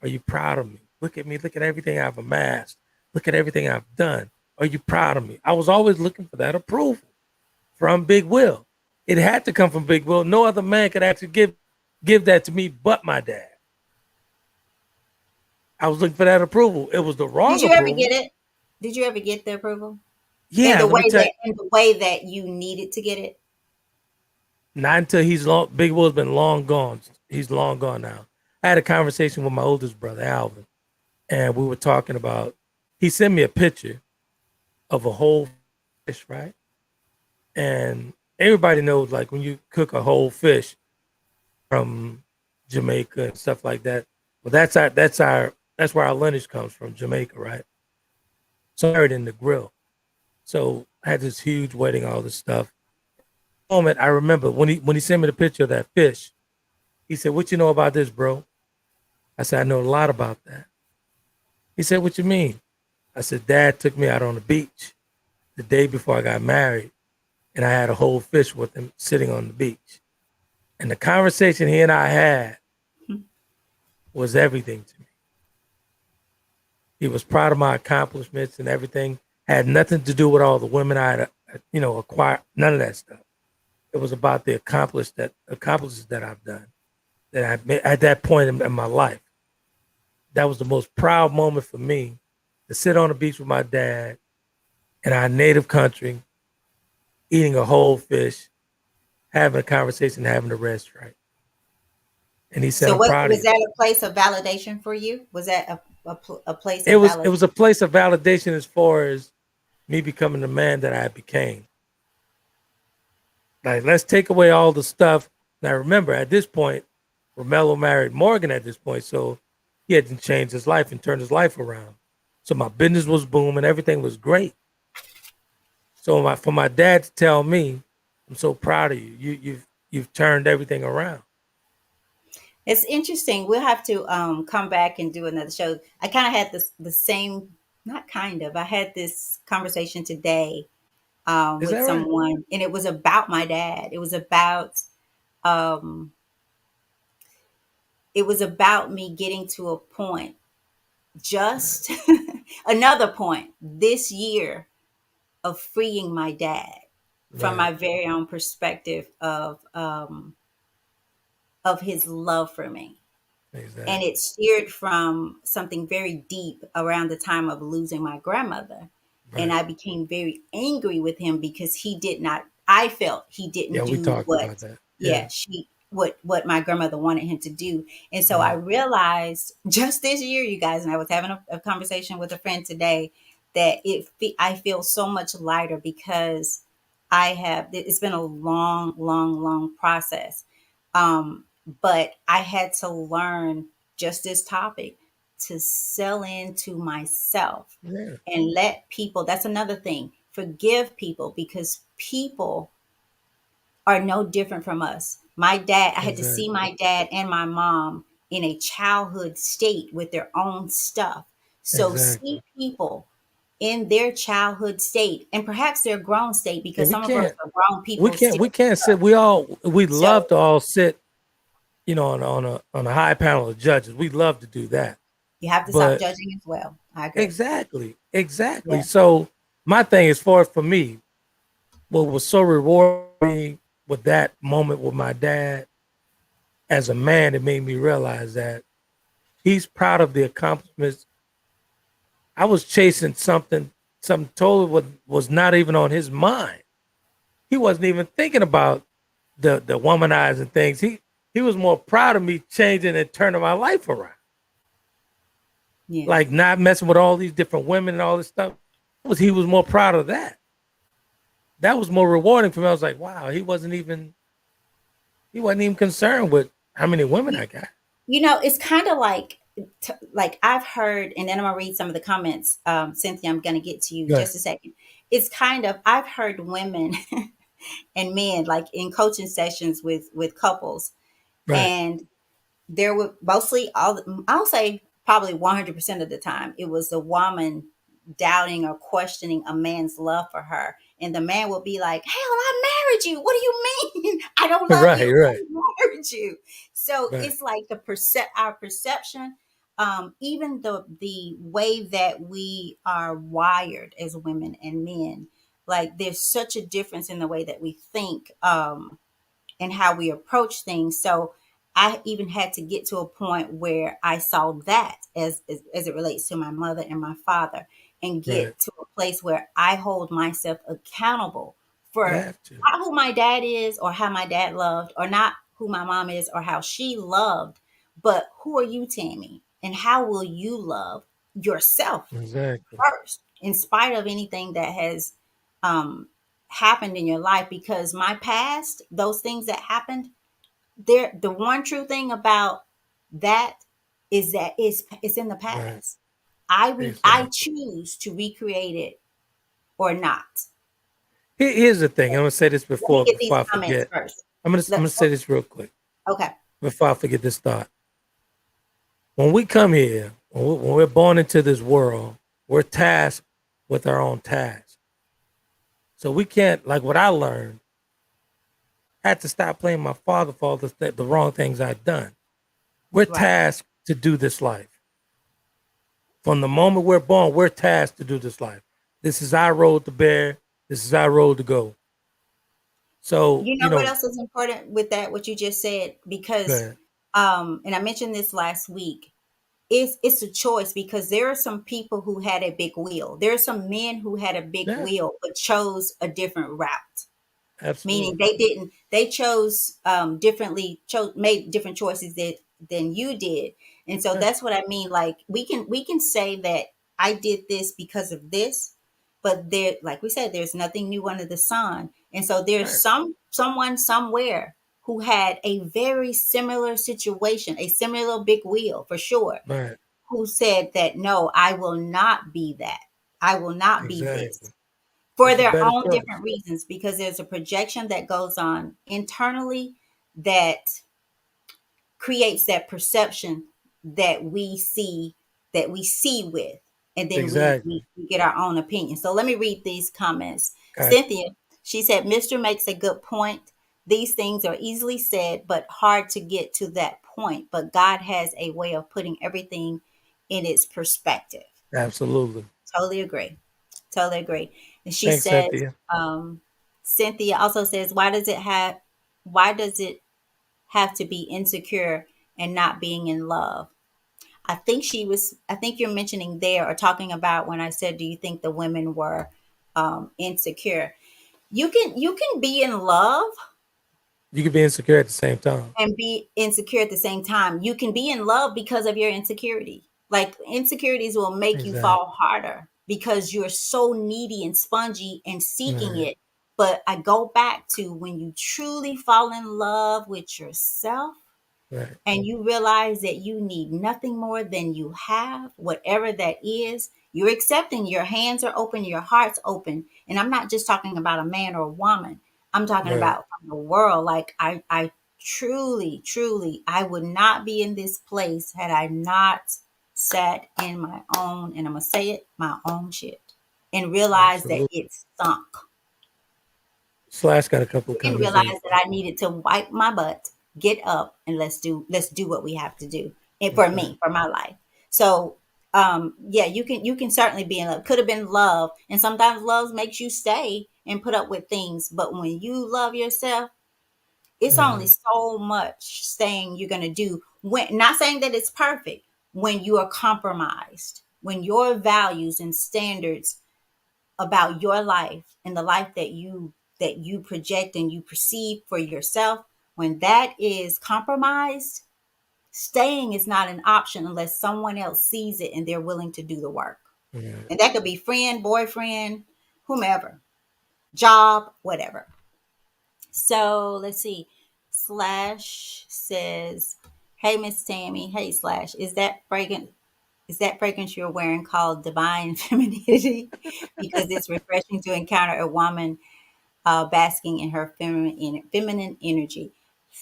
Are you proud of me? Look at me. Look at everything I've amassed. Look at everything I've done. Are you proud of me? I was always looking for that approval from Big Will. It had to come from Big Will. No other man could actually give that to me but my dad. I was looking for that approval. It was the Did wrong you ever get approval. it? Did you ever get the approval Yeah, let me tell you, in the way that you needed to get it? not until he's long. Big Will's been long gone. He's long gone now. I had a conversation with my oldest brother, Alvin, and we were talking about. He sent me a picture of a whole fish, right? And everybody knows, like when you cook a whole fish from Jamaica and stuff like that. Well, that's where our lineage comes from, Jamaica, right? So I married in the grill. So I had this huge wedding, all this stuff. Moment I remember when he sent me the picture of that fish, he said, "What you know about this, bro?" I said, "I know a lot about that." He said, "What you mean?" I said, "Dad took me out on the beach the day before I got married, and I had a whole fish with him sitting on the beach. And the conversation he and I had was everything to me. He was proud of my accomplishments and everything Had nothing to do with all the women I had, acquired. None of that stuff. It was about the accomplishments that I've done that I made at that point in my life. That was the most proud moment for me to sit on the beach with my dad in our native country, eating a whole fish, having a conversation, having a red stripe. And he said, So "I'm what proud of was you." that a place of validation for you? Was that a place It of was it validation? was a place of validation as far as me becoming the man that I became. Like, let's take away all the stuff. Now, remember, at this point, Romello married Morgan at this point, so he had to change his life and turn his life around. So my business was booming, everything was great. So for my dad to tell me, "I'm so proud of you. You've turned everything around." It's interesting. We'll have to come back and do another show. I kind of had the same, not kind of. I had this conversation today Is that with right? someone, and it was about my dad. Um, it was about me getting to a point, Right. just another point this year of freeing my dad from Right. my very own perspective of his love for me. And Exactly. it steered from something very deep around the time of losing my grandmother. And Right. I became very angry with him because he did not, I felt he didn't Yeah, we do talked what, about that. yeah, Yeah. what my grandmother wanted him to do. And so I Right. realized just this year, you guys, and I was having a conversation with a friend today, that I feel so much lighter because it's been a long, long, long process. But I had to learn just this topic to sell into myself Yeah. and let people, that's another thing, forgive people because people are no different from us. My dad, I had to see Exactly. my dad and my mom in a childhood state with their own stuff. So see Exactly. people in their childhood state and perhaps their grown state, Yeah, because some of us are grown we people can't still we can't sit. stuck. We love So to all sit, on a high panel of judges. We love to do that. you have to stop But judging as well. I agree. exactly. Yeah. So my thing is for me, what was so rewarding with that moment with my dad as a man, it made me realize that he's proud of the accomplishments. I was chasing something totally was not even on his mind. He wasn't even thinking about the womanizing things. He was more proud of me changing and turning my life around. Like Yes. not messing with all these different women and all this stuff. He was more proud of that. That was more rewarding for me. I was like, wow, he wasn't even concerned with how many women You, I got. it's kind of like I've heard, and then I'm gonna read some of the comments. Cynthia, I'm gonna get to you Good. just a second. It's kind of I've heard women and men like in coaching sessions with couples, Right. and there were mostly I'll say probably 100% of the time it was the woman doubting or questioning a man's love for her, and the man will be like, hell, I married you, what do you mean I don't love Right. you, Right. I married you. So Right. it's like our perception, even the way that we are wired as women and men, like there's such a difference in the way that we think, and how we approach things. So I even had to get to a point where I saw that as it relates to my mother and my father, and Right. get to a place where I hold myself accountable You for have to. not who my dad is or how my dad loved, or not who my mom is or how she loved, but who are you, Tammy? And how will you love yourself Exactly. first, in spite of anything that has um, happened in your life? Because my past, those things that happened, there, the one true thing about that is that it's in the Right. past. I Exactly. choose to recreate it or not. Here's the thing. I'm gonna say this Let me before get these before I comments forget. first. I'm gonna say this real quick Okay, before I forget this thought. When we come here, when we're born into this world, we're tasked with our own tasks. So we can't, like what I learned, I had to stop playing my father for all the wrong things I'd done. We're right. tasked to do this life. From the moment we're born, we're tasked to do this life. This is our road to bear. This is our road to go. So, You know what else is important with that, what you just said? Because, uh, and I mentioned this last week, it's a choice because there are some people who had a big wheel. There are some men who had a big yeah, wheel but chose a different route, meaning absolutely. they chose differently, chose made different choices than you did. And so Right, that's what I mean, like we can say that I did this because of this, but there, like we said, there's nothing new under the sun. And so there's right, someone somewhere who had a very similar situation, a similar big wheel for sure, right. who said that no, I will not be that, I will not be this, Exactly. for It's a their better own choice. different reasons, because there's a projection that goes on internally that creates that perception that we see with, and then we, Exactly. we we get our own opinion. So let me read these comments. Gotcha. Cynthia, she said, Mr. makes a good point. These things are easily said but hard to get to that point, but God has a way of putting everything in its perspective. Absolutely. Totally agree. Totally agree. And she Thanks, says, Cynthia. um, Cynthia also says, why does it have to be insecure and not being in love? I think you're mentioning there or talking about when I said, do you think the women were insecure? You can be in love You can be insecure at the same time. and be insecure at the same time. You can be in love because of your insecurity. Like insecurities will make you Exactly. fall harder because you're so needy and spongy and seeking Right, it. But I go back to when you truly fall in love with yourself right, and you realize that you need nothing more than you have, whatever that is, you're accepting, your hands are open, your heart's open. And I'm not just talking about a man or a woman, I'm talking right. about from the world. Like I truly, truly, I would not be in this place had I not sat in my own, and I'm going to say it, my own shit, and realized that Absolutely. it stunk. Slash got a couple of Then comments realized in. that I needed to wipe my butt, get up, and let's do what we have to do. And for That's right. me, for my life. So yeah, you can certainly be in love. Could have been love. And sometimes love makes you stay and put up with things. But when you love yourself, it's only Mhm. so much staying you're gonna do. When not saying that it's perfect, when you are compromised, when your values and standards about your life and the life that you project and you perceive for yourself, when that is compromised, staying is not an option unless someone else sees it and they're willing to do the work. Right. And that could be friend, boyfriend, whomever, job, whatever. So let's see. Slash says, hey Miss Tammy, hey Slash, is that fragrance you're wearing called divine femininity? Because it's refreshing to encounter a woman basking in her feminine energy.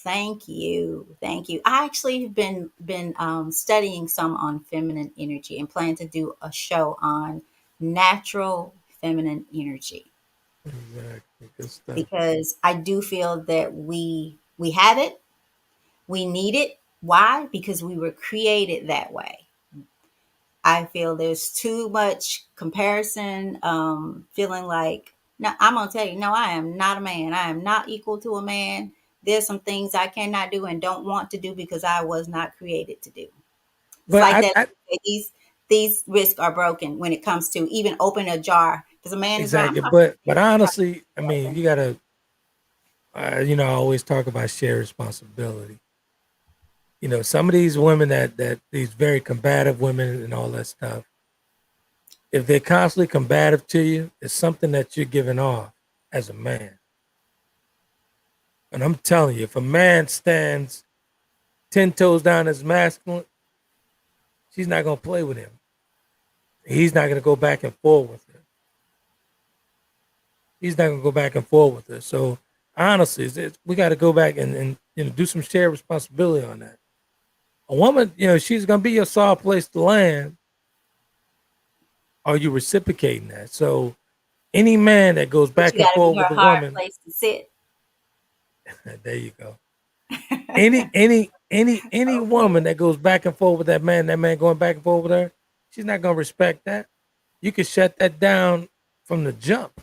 Thank you, thank you. I actually have been studying some on feminine energy and plan to do a show on natural feminine energy Exactly. Good stuff. because I do feel that we have it, we need it. Why? Because we were created that way. I feel there's too much comparison, feeling like, no, I'm gonna tell you, no, I am not a man. I am not equal to a man. There's some things I cannot do and don't want to do because I was not created to do. It's But like I, that. I These risks are broken when it comes to even open a jar. Because a man is not. I'm exactly. talking But honestly, I mean, about you gotta. I always talk about shared responsibility. Some of these women that these very combative women and all that stuff. If they're constantly combative to you, it's something that you're giving off as a man. And I'm telling you, if a man stands 10 toes down as masculine, she's not gonna play with him. He's not gonna go back and forth with her. He's not gonna go back and forth with her. So honestly, we got to go back and do some shared responsibility on that. A woman, she's gonna be your soft place to land. Are you reciprocating that? So any man that goes but back you and got to be forth her with a hard woman, place to sit. there you go. Any Okay. woman that goes back and forth with that man going back and forth with her, she's not gonna respect that. You can shut that down from the jump.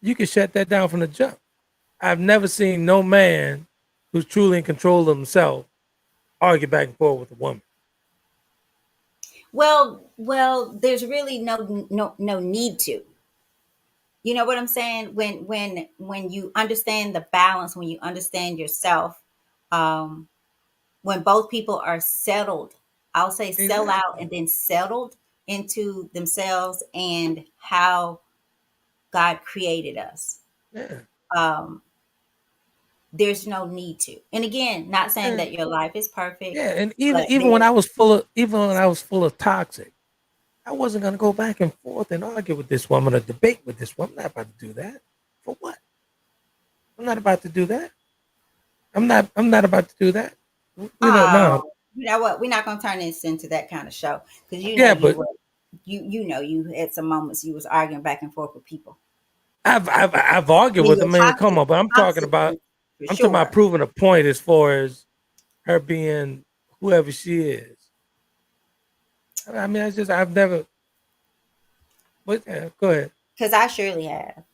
You can shut that down from the jump. I've never seen no man who's truly in control of himself argue back and forth with a woman. Well, there's really no need to. You know what I'm saying? When you understand the balance, when you understand yourself, um, when both people are settled, I'll say sell out Exactly. and then settled into themselves and how God created us. Yeah. Um, there's no need to. And again, not saying And that your life is perfect, yeah, and but even when there I was full of toxic, I wasn't gonna go back and forth and argue with this woman or debate with this woman. I'm not about to do that. For what? I'm not about to do that. I'm not about to do that. We don't know. oh, you know what? We're not gonna turn this into that kind of show because you know Yeah, but you know you had some moments you was arguing back and forth with people. I've argued When with a you're man. Come on, but toxic for I'm talking about sure. proving a point as far as her being whoever she is. I mean, I've never. But yeah, go ahead. Because I surely have.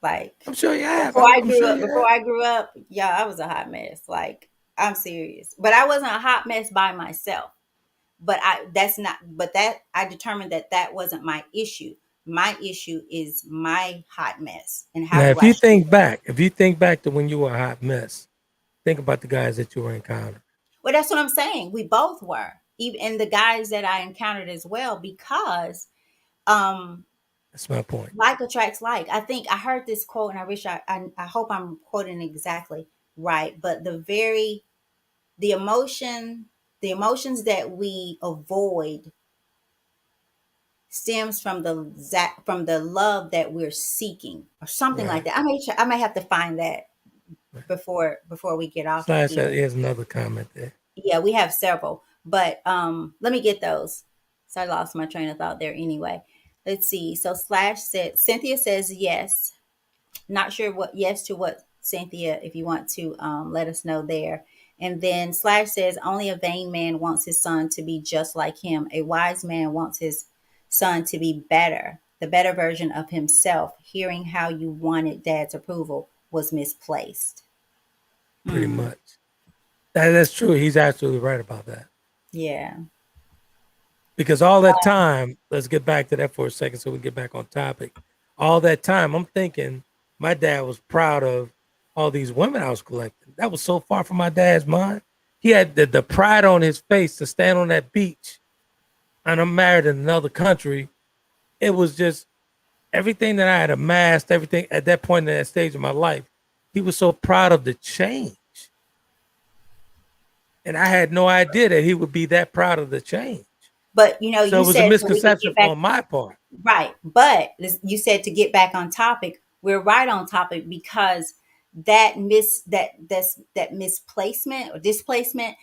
Like I'm sure you have. before I I'm grew sure up, you have. yeah, I was a hot mess. Like I'm serious, but I wasn't a hot mess by myself. But I that's not. But that I determined that that wasn't my issue. My issue is my hot mess, and how Now, do I show it? if you think back to when you were a hot mess, think about the guys that you were encountering. Well, that's what I'm saying. We both were, even and the guys that I encountered as well, because um That's my point. like attracts like. I think I heard this quote, and I wish I hope I'm quoting exactly right, but the emotion the emotions that we avoid stems from the love that we're seeking or something like Right. that. I may have to find that before we get off Slash, here. here's another comment there. Yeah, we have several, but let me get those. So I lost my train of thought there anyway. Let's see. So Slash said Cynthia says yes. Not sure what yes to what, Cynthia, if you want to let us know there. And then Slash says only a vain man wants his son to be just like him. A wise man wants his son to be better, the better version of himself. Hearing how you wanted dad's approval was misplaced. Pretty Mm, much. That's true. He's absolutely right about that. yeah. Because all that time, let's get back to that for a second so we get back on topic. All that time, I'm thinking my dad was proud of all these women I was collecting. That was so far from my dad's mind. He had the pride on his face to stand on that beach, and I'm married in another country. It was just everything that I had amassed, everything at that point in that stage of my life. He was so proud of the change. And I had no idea that he would be that proud of the change. But you know, So you it was a said so we could misconception get back on my part. right. But you said to get back on topic. We're right on topic because that misplacement or displacement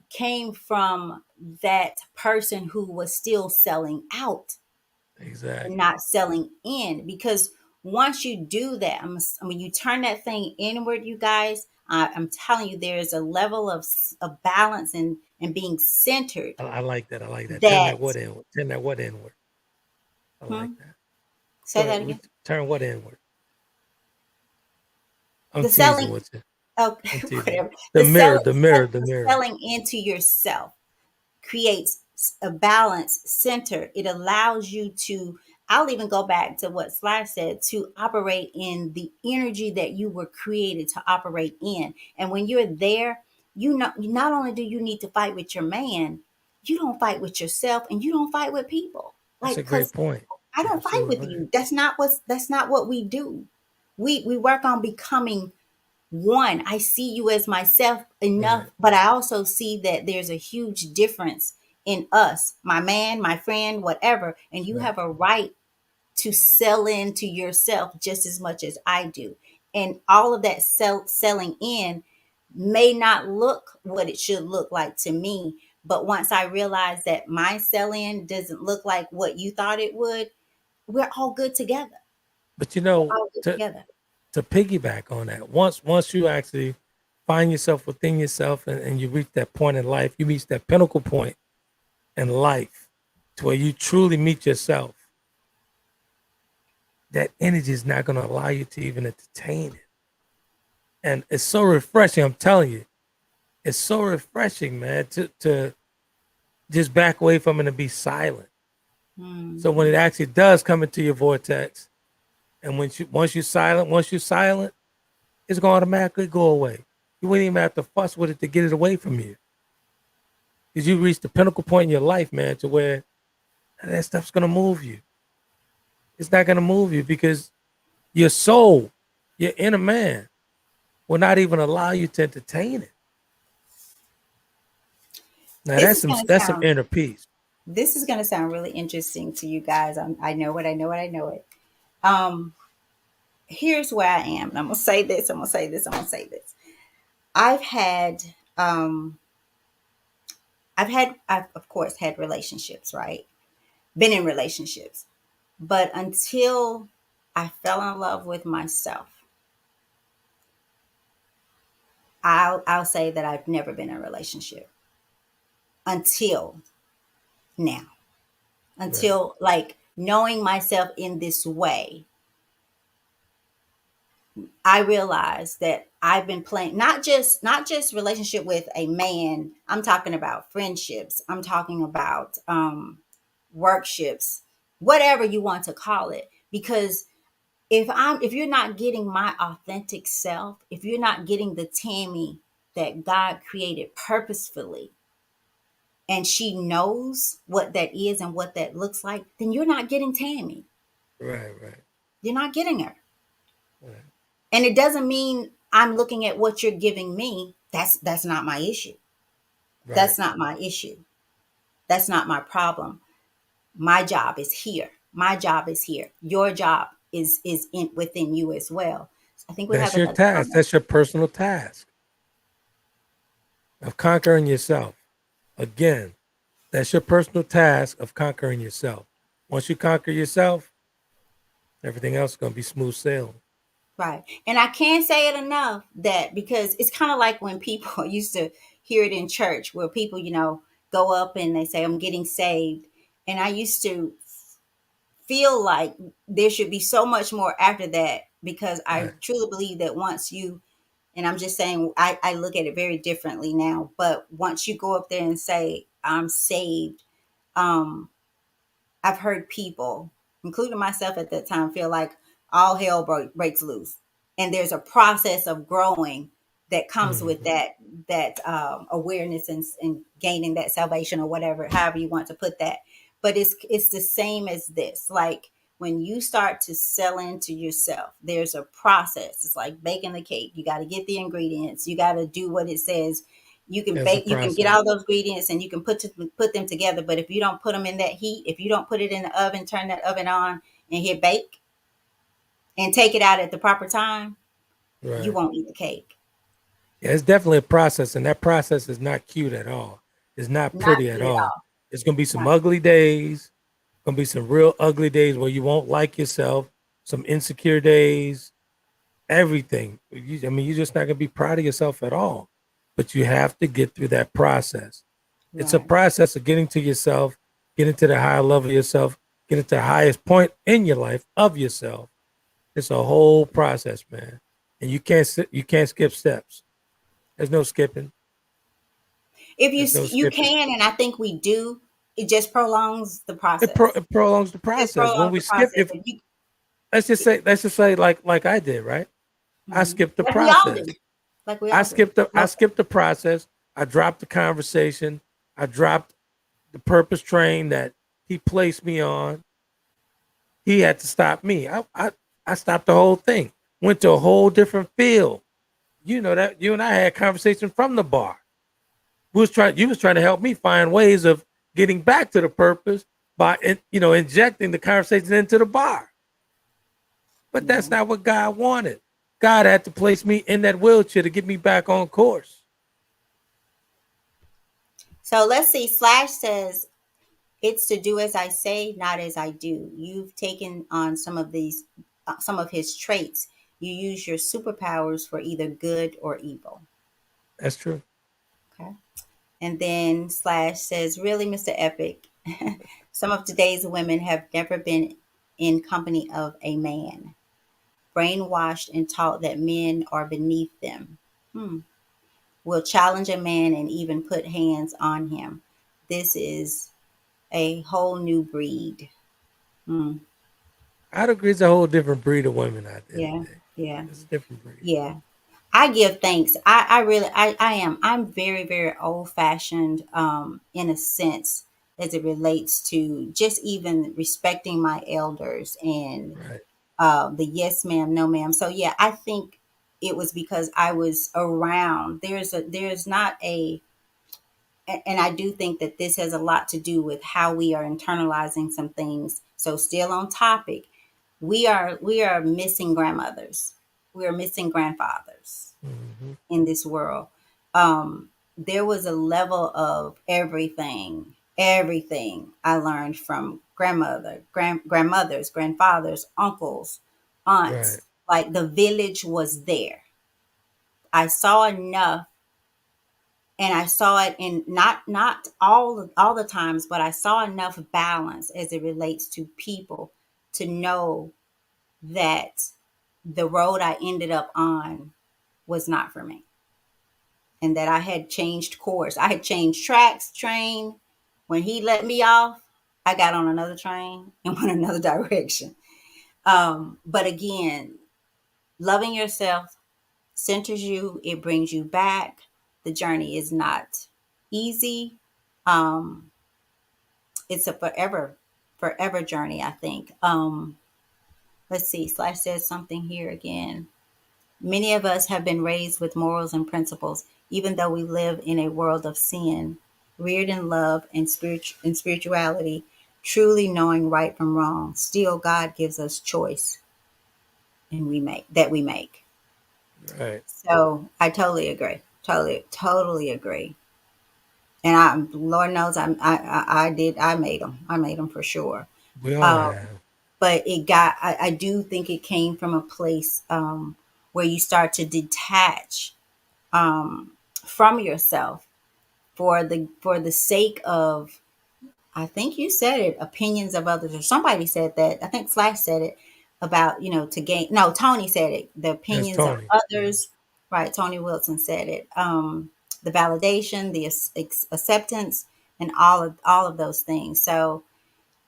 came from that person who was still selling out and Exactly. not selling in. Because once you do that, when you turn that thing inward, you guys, I'm telling you, there's a level of balance and being centered I like that. I like that. Turn that. that what inward. Turn that what inward. I like Hmm, that. Go say ahead. that again. Turn what inward. I'm The teasing selling, with you. oh, I'm teasing. whatever. The mirror, the mirror, the The mirror. selling into yourself creates a balance center. It allows you to, I'll even go back to what Slash said, to operate in the energy that you were created to operate in. And when you're there, you know, not only do you need to fight with your man, you don't fight with yourself and you don't fight with people. That's Like, a great because point. I You're don't fight absolutely with right. you. That's not what we do. We work on becoming one. I see you as myself Right. enough, but I also see that there's a huge difference in us, my man, my friend, whatever, and you Right. have a right to sell into yourself just as much as I do. And all of that selling in may not look what it should look like to me, but once I realize that my sell in doesn't look like what you thought it would, we're all good together. But We're all good together. to piggyback on that, once you actually find yourself within yourself and you reach that point in life, you reach that pinnacle point in life to where you truly meet yourself. that energy is not going to allow you to even entertain it. And it's so refreshing. I'm telling you, it's so refreshing, man, to just back away from it and be silent. So when it Mhm. actually does come into your vortex, and once you're silent, it's going to automatically go away. You wouldn't even have to fuss with it to get it away from you, because you reached the pinnacle point in your life, man, to where that stuff's going to move you. It's not going to move you because your soul, your inner man, will not even allow you to entertain it. Now This is going to that's some sound inner peace. this is going to sound really interesting to you guys. I know it. I know it. I know it. Um, Here's where I am. And I'm gonna say this. I'm gonna say this. I'm gonna say this. I've had, um, I've of course had relationships, right? Been in relationships, but until I fell in love with myself, I'll say that I've never been in a relationship until now. Right, Until like knowing myself in this way, I realized that I've been playing not just relationship with a man. I'm talking about friendships. I'm talking about workships, whatever you want to call it. Because if you're not getting my authentic self, if you're not getting the Tammy that God created purposefully, and she knows what that is and what that looks like, then you're not getting Tammy. right, right, You're not getting her. right, And it doesn't mean I'm looking at what you're giving me. That's not my issue. right. That's not my issue. That's not my problem. My job is here. My job is here. Your job is in within you as well. So I think we That's have your another task. comment. That's your personal task of conquering yourself. Again, that's your personal task of conquering yourself. Once you conquer yourself, everything else is going to be smooth sailing. Right. And I can't say it enough that because it's kind of like when people used to hear it in church where people, go up and they say, I'm getting saved. And I used to feel like there should be so much more after that because I Right. truly believe that once you, and I'm just saying, I look at it very differently now, but once you go up there and say, I'm saved, um, I've heard people, including myself at that time, feel like all hell breaks loose, and there's a process of growing that comes with Hmm. that awareness and gaining that salvation or whatever, however you want to put that. But it's the same as this. Like when you start to sell into yourself, there's a process. It's like baking the cake. You got to get the ingredients. You got to do what it says. You can That's a bake, you can get process. all those ingredients and you can put them together. But if you don't put them in that heat, if you don't put it in the oven, turn that oven on and hit bake and take it out at the proper time, you Right. won't eat the cake. Yeah, it's definitely a process, and that process is not cute at all. It's not Not pretty at cute at all. all. It's gonna be some Not ugly days. Gonna be some real ugly days where you won't like yourself. Some insecure days. Everything. I mean, you're just not gonna be proud of yourself at all. But you have to get through that process. It's a right. process of getting to yourself, getting to the higher level of yourself, getting to the highest point in your life of yourself. It's a whole process, man. And you can't skip steps. There's no skipping. If you There's no you skipping. can, and I think we do, it just prolongs the process. It prolongs the It just process. When prolongs we the skip, process. if If you, let's just say like I did, right? I mhm. skipped the Like we all do, process. like we all do. I Most of skipped the process. I dropped the conversation. I dropped the purpose train that he placed me on. He had to stop me. I stopped the whole thing. Went to a whole different field. You know that you and I had a conversation from the bar. You was trying to help me find ways of getting back to the purpose by injecting the conversation into the bar. But that's right. not what God wanted. God had to place me in that wheelchair to get me back on course. So let's see. Slash says it's to do as I say, not as I do. You've taken on some of his traits. You use your superpowers for either good or evil. That's true. Okay. And then Slash says, really, Mr. Epic, some of today's women have never been in company of a man, brainwashed and taught that men are beneath them. Hmm. Will challenge a man and even put hands on him. This is a whole new breed. Hmm. I'd agree it's a whole different breed of women out there Yeah, today. yeah, It's a different breed. yeah. I give thanks. I really, I am. I'm very, very old fashioned, in a sense, as it relates to just even respecting my elders and Right. the yes ma'am, no ma'am. So yeah, I think it was because I was around. There's not a, and I do think that this has a lot to do with how we are internalizing some things. So still on topic, we are missing grandmothers. We are missing grandfathers Hmm. in this world. There was a level of everything I learned from grandmothers, grandfathers, uncles, Right. aunts. Like the village was there. I saw enough, and I saw it in not all the times, but I saw enough balance as it relates to people to know that the road I ended up on was not for me, and that I had changed course. I had changed tracks, train. When he let me off, I got on another train and went another direction. But again, loving yourself centers you, it brings you back. The journey is not easy. Um, it's a forever journey, I think. Let's see, Slash says something here again. Many of us have been raised with morals and principles, even though we live in a world of sin, reared in love and spirituality, truly knowing right from wrong. Still, God gives us choice, and we make. Right. So I totally agree. Totally agree. And Lord knows, I made them. I made them for sure. We all Uh, have. but I do think it came from a place, where you start to detach, from yourself for the sake of, I think you said it, opinions of others, or somebody said that. I think Slash said it about, to gain. No, Tony said it. The That's opinions of Tony. Mhm. others. Right, Tony Wilson said it. The validation, the acceptance, and all of those things. So,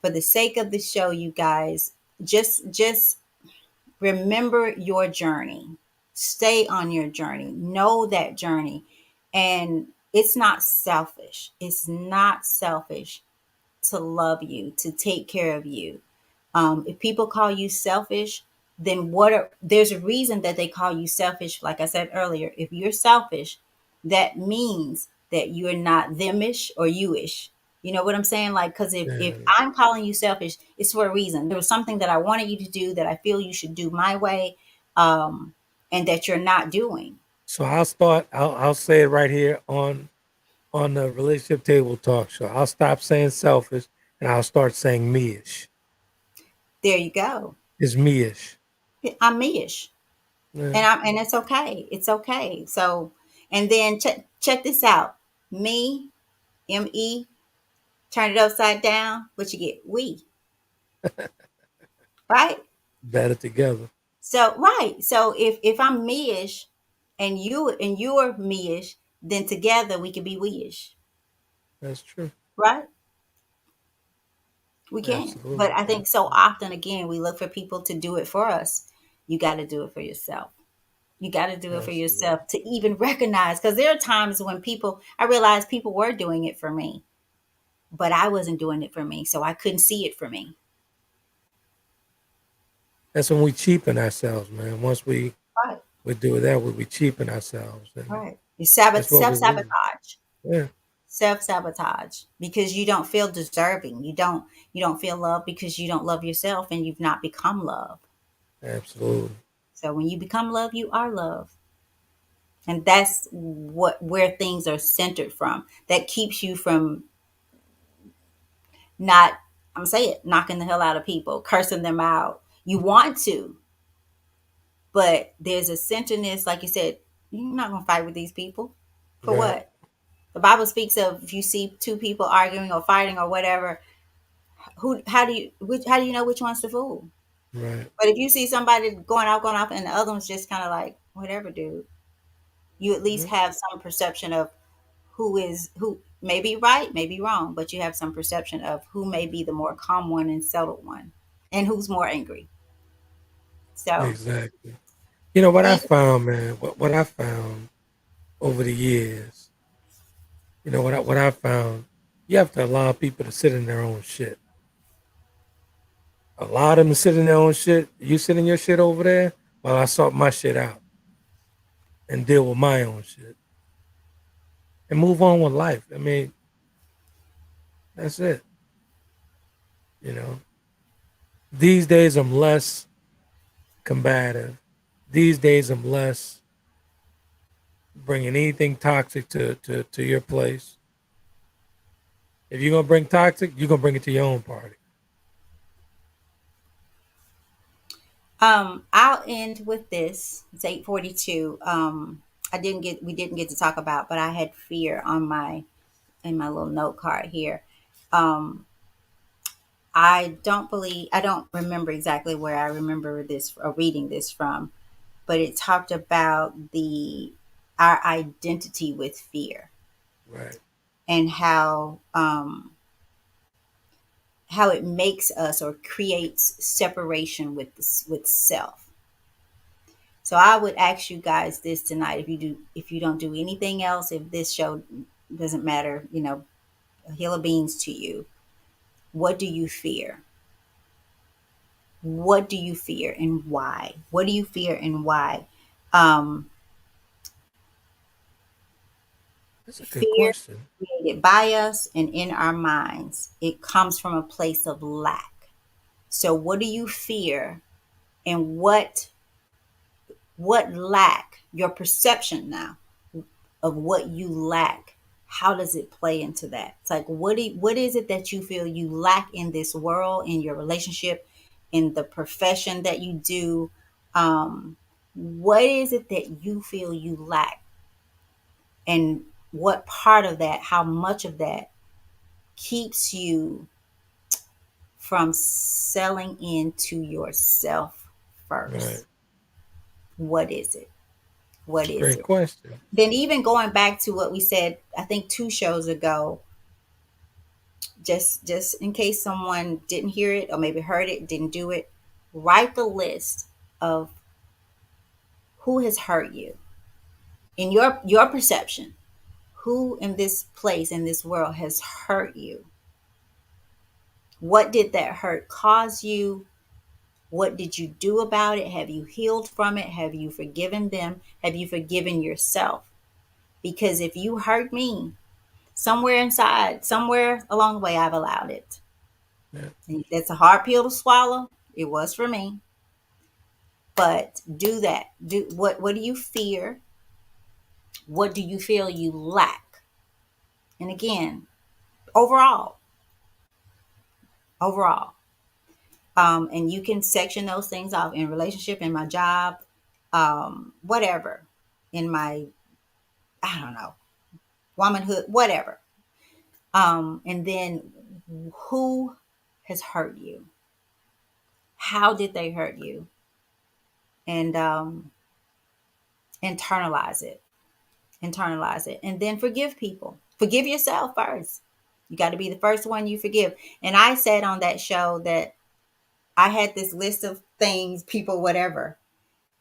for the sake of the show, you guys, just remember your journey. Stay on your journey. Know that journey. And it's not selfish. It's not selfish to love you, to take care of you. If people call you selfish, then there's a reason that they call you selfish. Like I said earlier, if you're selfish, that means that you're not themish or you-ish. You know what I'm saying? Like, because if Yeah. I'm calling you selfish, it's for a reason. There was something that I wanted you to do that I feel you should do my way, and that you're not doing. So I'll start. I'll say it right here on the relationship table talk show. I'll stop saying selfish and I'll start saying me-ish. There you go. It's me-ish. I'm me-ish. Yeah. And it's okay. It's okay. So, and then check this out. Me, me, turn it upside down. What you get? We, right? Better together. So right. So if I'm me-ish and you're me-ish, then together we can be we-ish, That's true. right? We can. But Absolutely. I think so often again we look for people to do it for us. You got to do it for yourself. You got to do it for Absolutely. yourself to even recognize, because there are times when I realized people were doing it for me, but I wasn't doing it for me, so I couldn't see it for me. That's when we cheapen ourselves, man. Once Right, we do that, we cheapen ourselves, and right. You that's what self we lose. sabotage, Yeah. because you don't feel deserving. You don't feel love because you don't love yourself, and you've not become love. Absolutely. So when you become love, you are love, and that's where things are centered from. That keeps you from not, I'm gonna say it, knocking the hell out of people, cursing them out. You want to, but there's a centeredness, like you said, you're not gonna fight with these people. For Yeah. what? The Bible speaks of, if you see two people arguing or fighting or whatever, how do you know which one's the fool? Right. But if you see somebody going off, and the other one's just kind of like, whatever, dude, you at least Yeah. have some perception of who may be right, may be wrong, but you have some perception of who may be the more calm one and settled one, and who's more angry. So, Exactly. You know what I and found, man. What I found over the years. You know what I found. You have to allow people to sit in their own shit. Allow them to sit in their own shit. You sit in your shit over there while I sort my shit out and deal with my own shit and move on with life. I mean, that's it. You know, these days I'm less combative. These days I'm less bringing anything toxic to your place. If you're gonna bring toxic, you're gonna bring it to your own party. I'll end with this. It's 8:42. We didn't get to talk about, but I had fear on my in my little note card here. Um, I don't remember exactly where I remember this or reading this from, but it talked about the our identity with fear, Right. and how it makes us or creates separation with self. So I would ask you guys this tonight: if you don't do anything else, if this show doesn't matter, a hill of beans to you, what do you fear? What do you fear and why? What do you fear and why? Um, That's a good Fear question. created by us and in our minds. It comes from a place of lack. So what do you fear, and what lack, your perception now of what you lack, how does it play into that? It's like what is it that you feel you lack in this world, in your relationship, in the profession that you do? What is it that you feel you lack, and what part of that, how much of that keeps you from selling into yourself Right. first? What is it? What It's a is great it? question. Then even going back to what we said, I think 2 shows ago, just in case someone didn't hear it or maybe heard it, didn't do it, write the list of who has hurt you in your perception. Who in this place, in this world, has hurt you? What did that hurt cause you? What did you do about it? Have you healed from it? Have you forgiven them? Have you forgiven yourself? Because if you hurt me, somewhere inside, somewhere along the way, I've allowed it. Yeah. And that's a hard pill to swallow. It was for me. But do that. Do what do you fear? What do you feel you lack? And again, overall, overall. And you can section those things off: in relationship, in my job, whatever, in my, I don't know, womanhood, whatever. And then who has hurt you? How did they hurt you? And internalize it. Internalize it. And then forgive people. Forgive yourself first. You got to be the first one you forgive. And I said on that show that I had this list of things, people, whatever.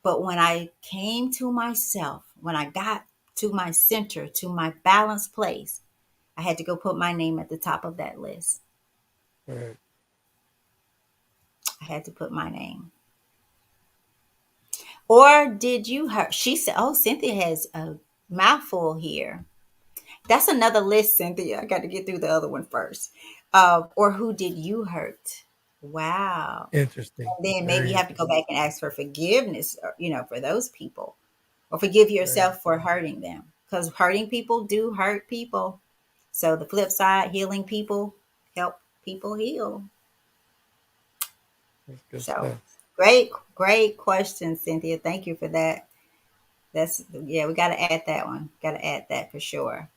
But when I came to myself, when I got to my center, to my balanced place, I had to go put my name at the top of that list. Right. I had to put my name. Or did you hurt? She said, oh, Cynthia has a mouthful here. That's another list, Cynthia. I got to get through the other one first. Or who did you hurt? Wow. Interesting. And then maybe Very you have to go interesting. back and ask for forgiveness, for those people, or forgive Right. yourself for hurting them, because hurting people do hurt people. So the flip side, healing people help people heal. That's good So stuff. great question, Cynthia. Thank you for that. That's, yeah, we got to add that one. Got to add that for sure.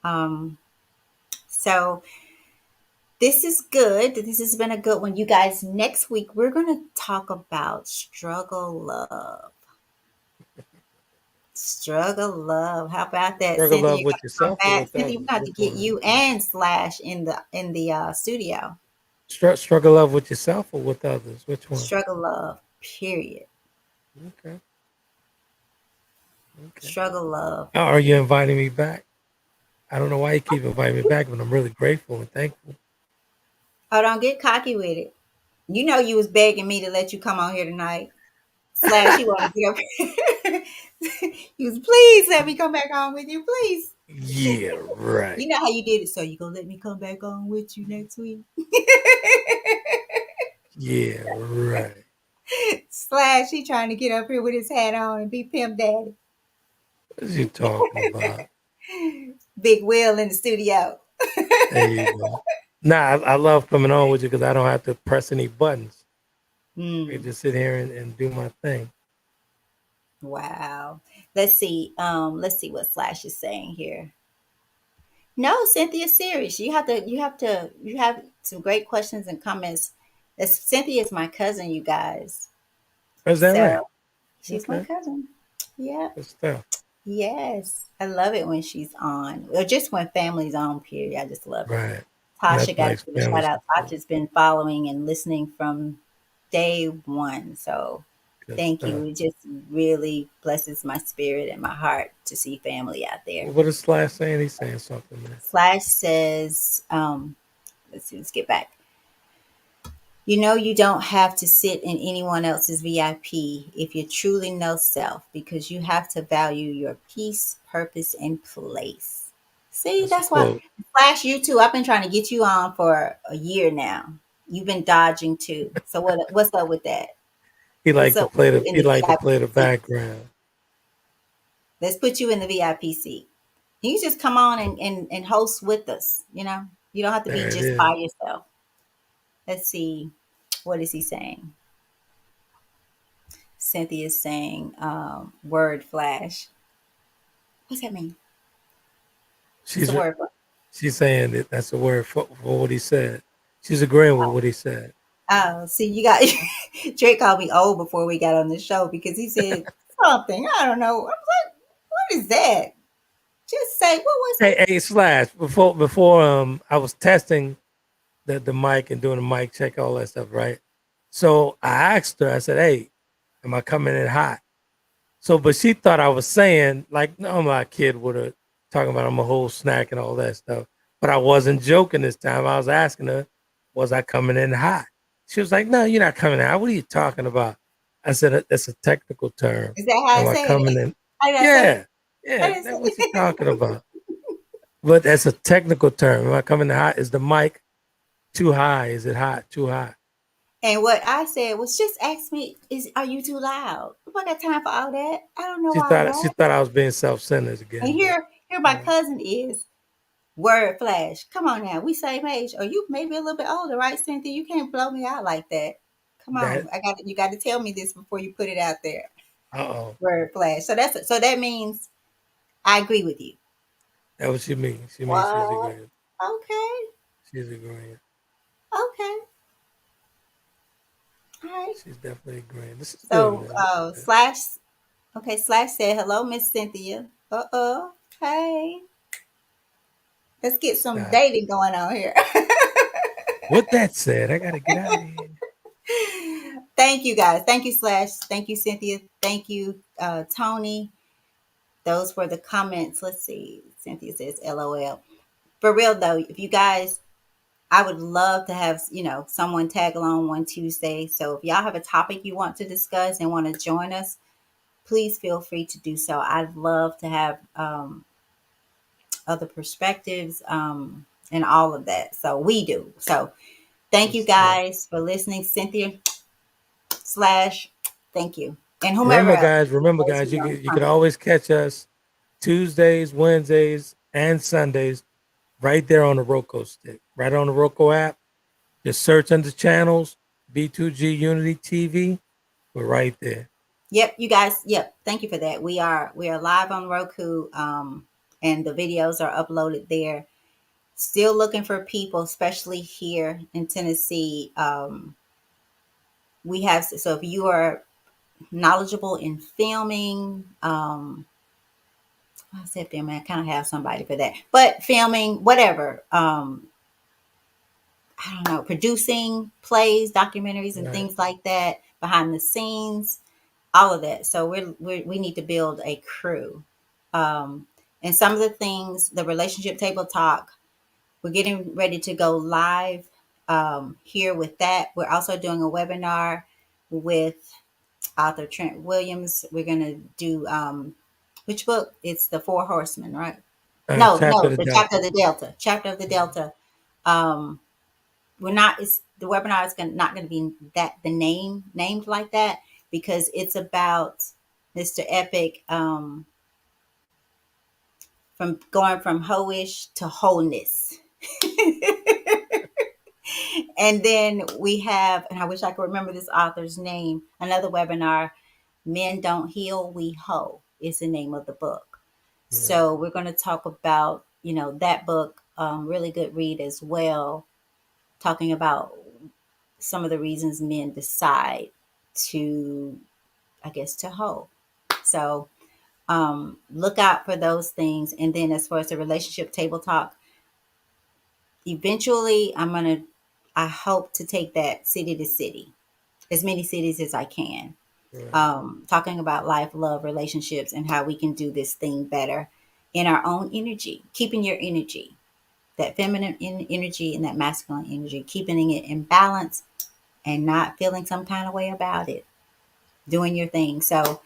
Um, so This is good. This has been a good one. You guys, next week we're going to talk about struggle love. Struggle love. How about that, Struggle Cynthia? love You're with gonna come yourself or back. with Cynthia, we're others? gonna have to Which get one? you and Slash in the studio. Struggle love with yourself or with others? Which one? Struggle love. Period. Okay. Okay. Struggle love. Are you inviting me back? I don't know why you keep inviting me back, but I'm really grateful and thankful. Oh, don't get cocky with it. You know you was begging me to let you come on here tonight. Slash, you want to get up. You was, please let me come back on with you, please. Yeah, right. You know how you did it, so you gonna let me come back on with you next week? Yeah, right. Slash, he trying to get up here with his hat on and be pimp daddy. What are you talking about? Big Will in the studio. There you go. Nah, I love coming on with you because I don't have to press any buttons. I can Mm, just sit here and do my thing. wow. Let's see. Let's see what Slash is saying here. No, Cynthia, serious. You have some great questions and comments. Cynthia is my cousin, you guys. Is that right? So she's my Okay. cousin. Yeah. Good stuff. Yes. I love it when she's on. Or just when family's on, period. I just love it. Right. Tasha Nothing got to like give a family shout out. support. Tasha's been following and listening from day one. So Good thank you. stuff. It just really blesses my spirit and my heart to see family out there. What is Slash saying? He's saying something, man. Slash says, let's see, let's get back. You know, you don't have to sit in anyone else's VIP if you truly know self because you have to value your peace, purpose, and place. See, That's a that's why, quote. Flash, you too. I've been trying to get you on for a year now. You've been dodging too. So what's up with that? What's up with you in He the like to VIP play the seat? background. Let's put you in the VIP seat. You just come on and host with us, you know? You don't have to be There it just is. by yourself. Let's see. What is he saying? Cynthia's saying, word flash. What's that mean? What's the She's word? she's saying that that's a word for what he said. She's agreeing with what he said. Oh, see, you got Drake called me old before we got on the show because he said something. I don't know. I was like, what is that? Just say, what was it? Hey, Slash, before I was testing the mic and doing the mic check, all that stuff, right? So I asked her, I said, "Hey, am I coming in hot?" So, but she thought I was saying, like, no, my kid would have talking about I'm a whole snack and all that stuff. But I wasn't joking this time. I was asking her, was I coming in hot? She was like, no, you're not coming in hot. What are you talking about? I said, that's a technical term. Is that how I Am I said coming it? in? How did I say it? Yeah, I yeah. didn't say That's what you it. talking about. But that's a technical term. Am I coming in hot? Is the mic too high? Is it hot? Too hot? And what I said was just ask me, are you too loud? I got time for all that. I don't know all She that. thought I was being self-centered And again, but here my cousin is. Word flash. Come on now. We same age. Or you maybe a little bit older, right, Cynthia? You can't blow me out like that. Come that on. You got to tell me this before you put it out there. uh-oh. Word flash. So that means I agree with you. That's what she means. She means she's What? agreeing. Okay. She's agreeing. Okay. All right. She's definitely agreeing. This is good, So man. This is good. slash okay, slash said hello, Miss Cynthia. Uh-oh. Hey. Let's get some Stop. dating going on here. With that said, I gotta get out of here. Thank you guys. Thank you, Slash. Thank you, Cynthia. Thank you, Tony. Those were the comments. Let's see. Cynthia says LOL. For real though, if you guys, I would love to have, someone tag along one Tuesday. So if y'all have a topic you want to discuss and want to join us, please feel free to do so. I'd love to have other perspectives and all of that. So we do. So thank Good you stuff. guys for listening. Cynthia slash, thank you. And whomever else. Remember Those guys, who don't you can comment. always catch us Tuesdays, Wednesdays, and Sundays right there on the Roku stick. Right on the Roku app. Just search under channels, B2G Unity TV. We're right there. Yep, you guys. Yep, thank you for that. We are live on Roku, and the videos are uploaded there. Still looking for people, especially here in Tennessee. We have, so if you are knowledgeable in filming, I said filming, I kind of have somebody for that, but filming, whatever, I don't know, producing plays, documentaries, and Right. things like that, behind the scenes, all of that. So we need to build a crew. Um, and some of the things, the relationship table talk, we're getting ready to go live here with that. We're also doing a webinar with author Trent Williams. We're going to do which book? It's the Four Horsemen, right? No, Chapter no, the the Chapter Delta. of the Delta. Chapter of the Delta. Um, we're not. It's the webinar is not going to be that the name named like that because it's about Mr. Epic from going from hoish to wholeness. And then we have, and I wish I could remember this author's name, another webinar, Men Don't Heal, We Hoe is the name of the book. Right. So we're going to talk about, that book, really good read as well, talking about some of the reasons men decide to, I guess, to hoe. So look out for those things. And then as far as the relationship table talk, eventually I hope to take that city to city, as many cities as I can. Right. Talking about life, love, relationships, and how we can do this thing better in our own energy, keeping your energy, that feminine energy and that masculine energy, keeping it in balance and not feeling some kind of way about it, doing your thing. So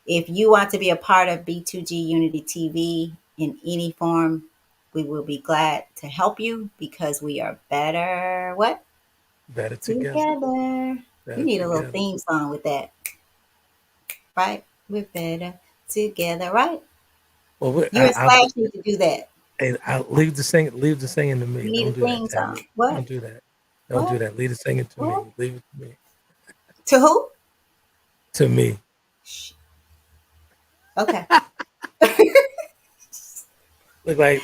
if you want to be a part of B2G Unity TV in any form, we will be glad to help you because we are better. What? Better together. Together. We Better need a little together. theme song with that, right? We're better together, right? Well, You and Slash need to do that. I leave the singing. Leave the singing to You me. need Don't a do that, theme Tammy. song. What? Don't do that. Don't do What? that. Leave the singing to What? me. Leave it to me. To who? To me. Shh. Okay.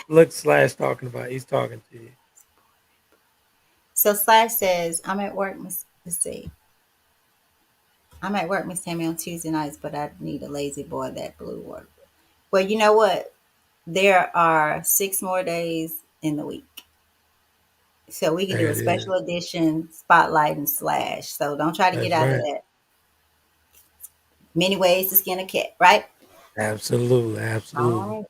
Look Slash talking about. He's talking to you. So Slash says, I'm at work, let's see. I'm at work, Miss Tammy, on Tuesday nights, but I need a lazy boy that blue water. Well, you know what? There are 6 more days in the week. So we can do There a it is. special edition spotlight and Slash. So don't try to get That's out of right. that. Many ways to skin a cat, right? Absolutely. All Absolutely. right.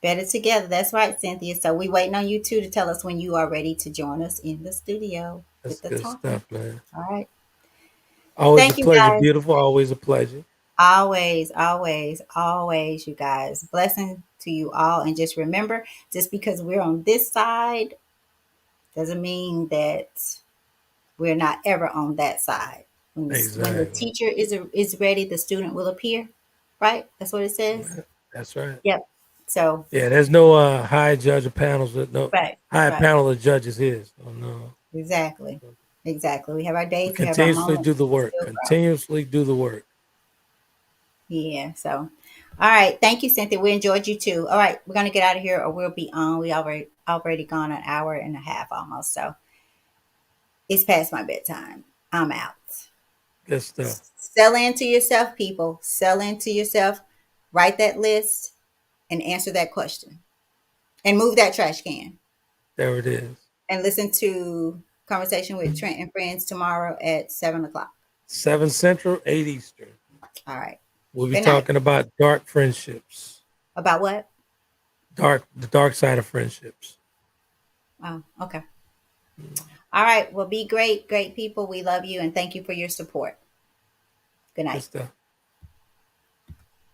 Better together. That's right, Cynthia. So we waiting on you too to tell us when you are ready to join us in the studio with That's the good talking. stuff, man. All right. Always a Thank you pleasure, guys. beautiful. Always a pleasure. Always, always, always, you guys. Blessing to you all. And just remember, just because we're on this side doesn't mean that we're not ever on that side. When the Exactly. teacher is ready, the student will appear. Right? That's what it says. That's right. Yep. So, Yeah, there's no high judge of panels with no right, high right. panel of judges is. Oh no. Exactly. Exactly. We have our We days, we have our continuously moments, do the and we work. still grow. Continuously do the work. Yeah. So, all right. Thank you, Cynthia. We enjoyed you too. All right. We're going to get out of here or we'll be on. We already gone an hour and a half almost. So, it's past my bedtime. I'm out. Good stuff. Sell into yourself, people. Sell into yourself. Write that list and answer that question. And move that trash can. There it is. And listen to Conversation with Trent and Friends tomorrow at 7 o'clock. 7 Central, 8 Eastern. All right. We'll be Good night. talking about dark friendships. About what? The dark side of friendships. Oh, okay. All right. Well, be great, great people. We love you and thank you for your support. Good Good night. stuff.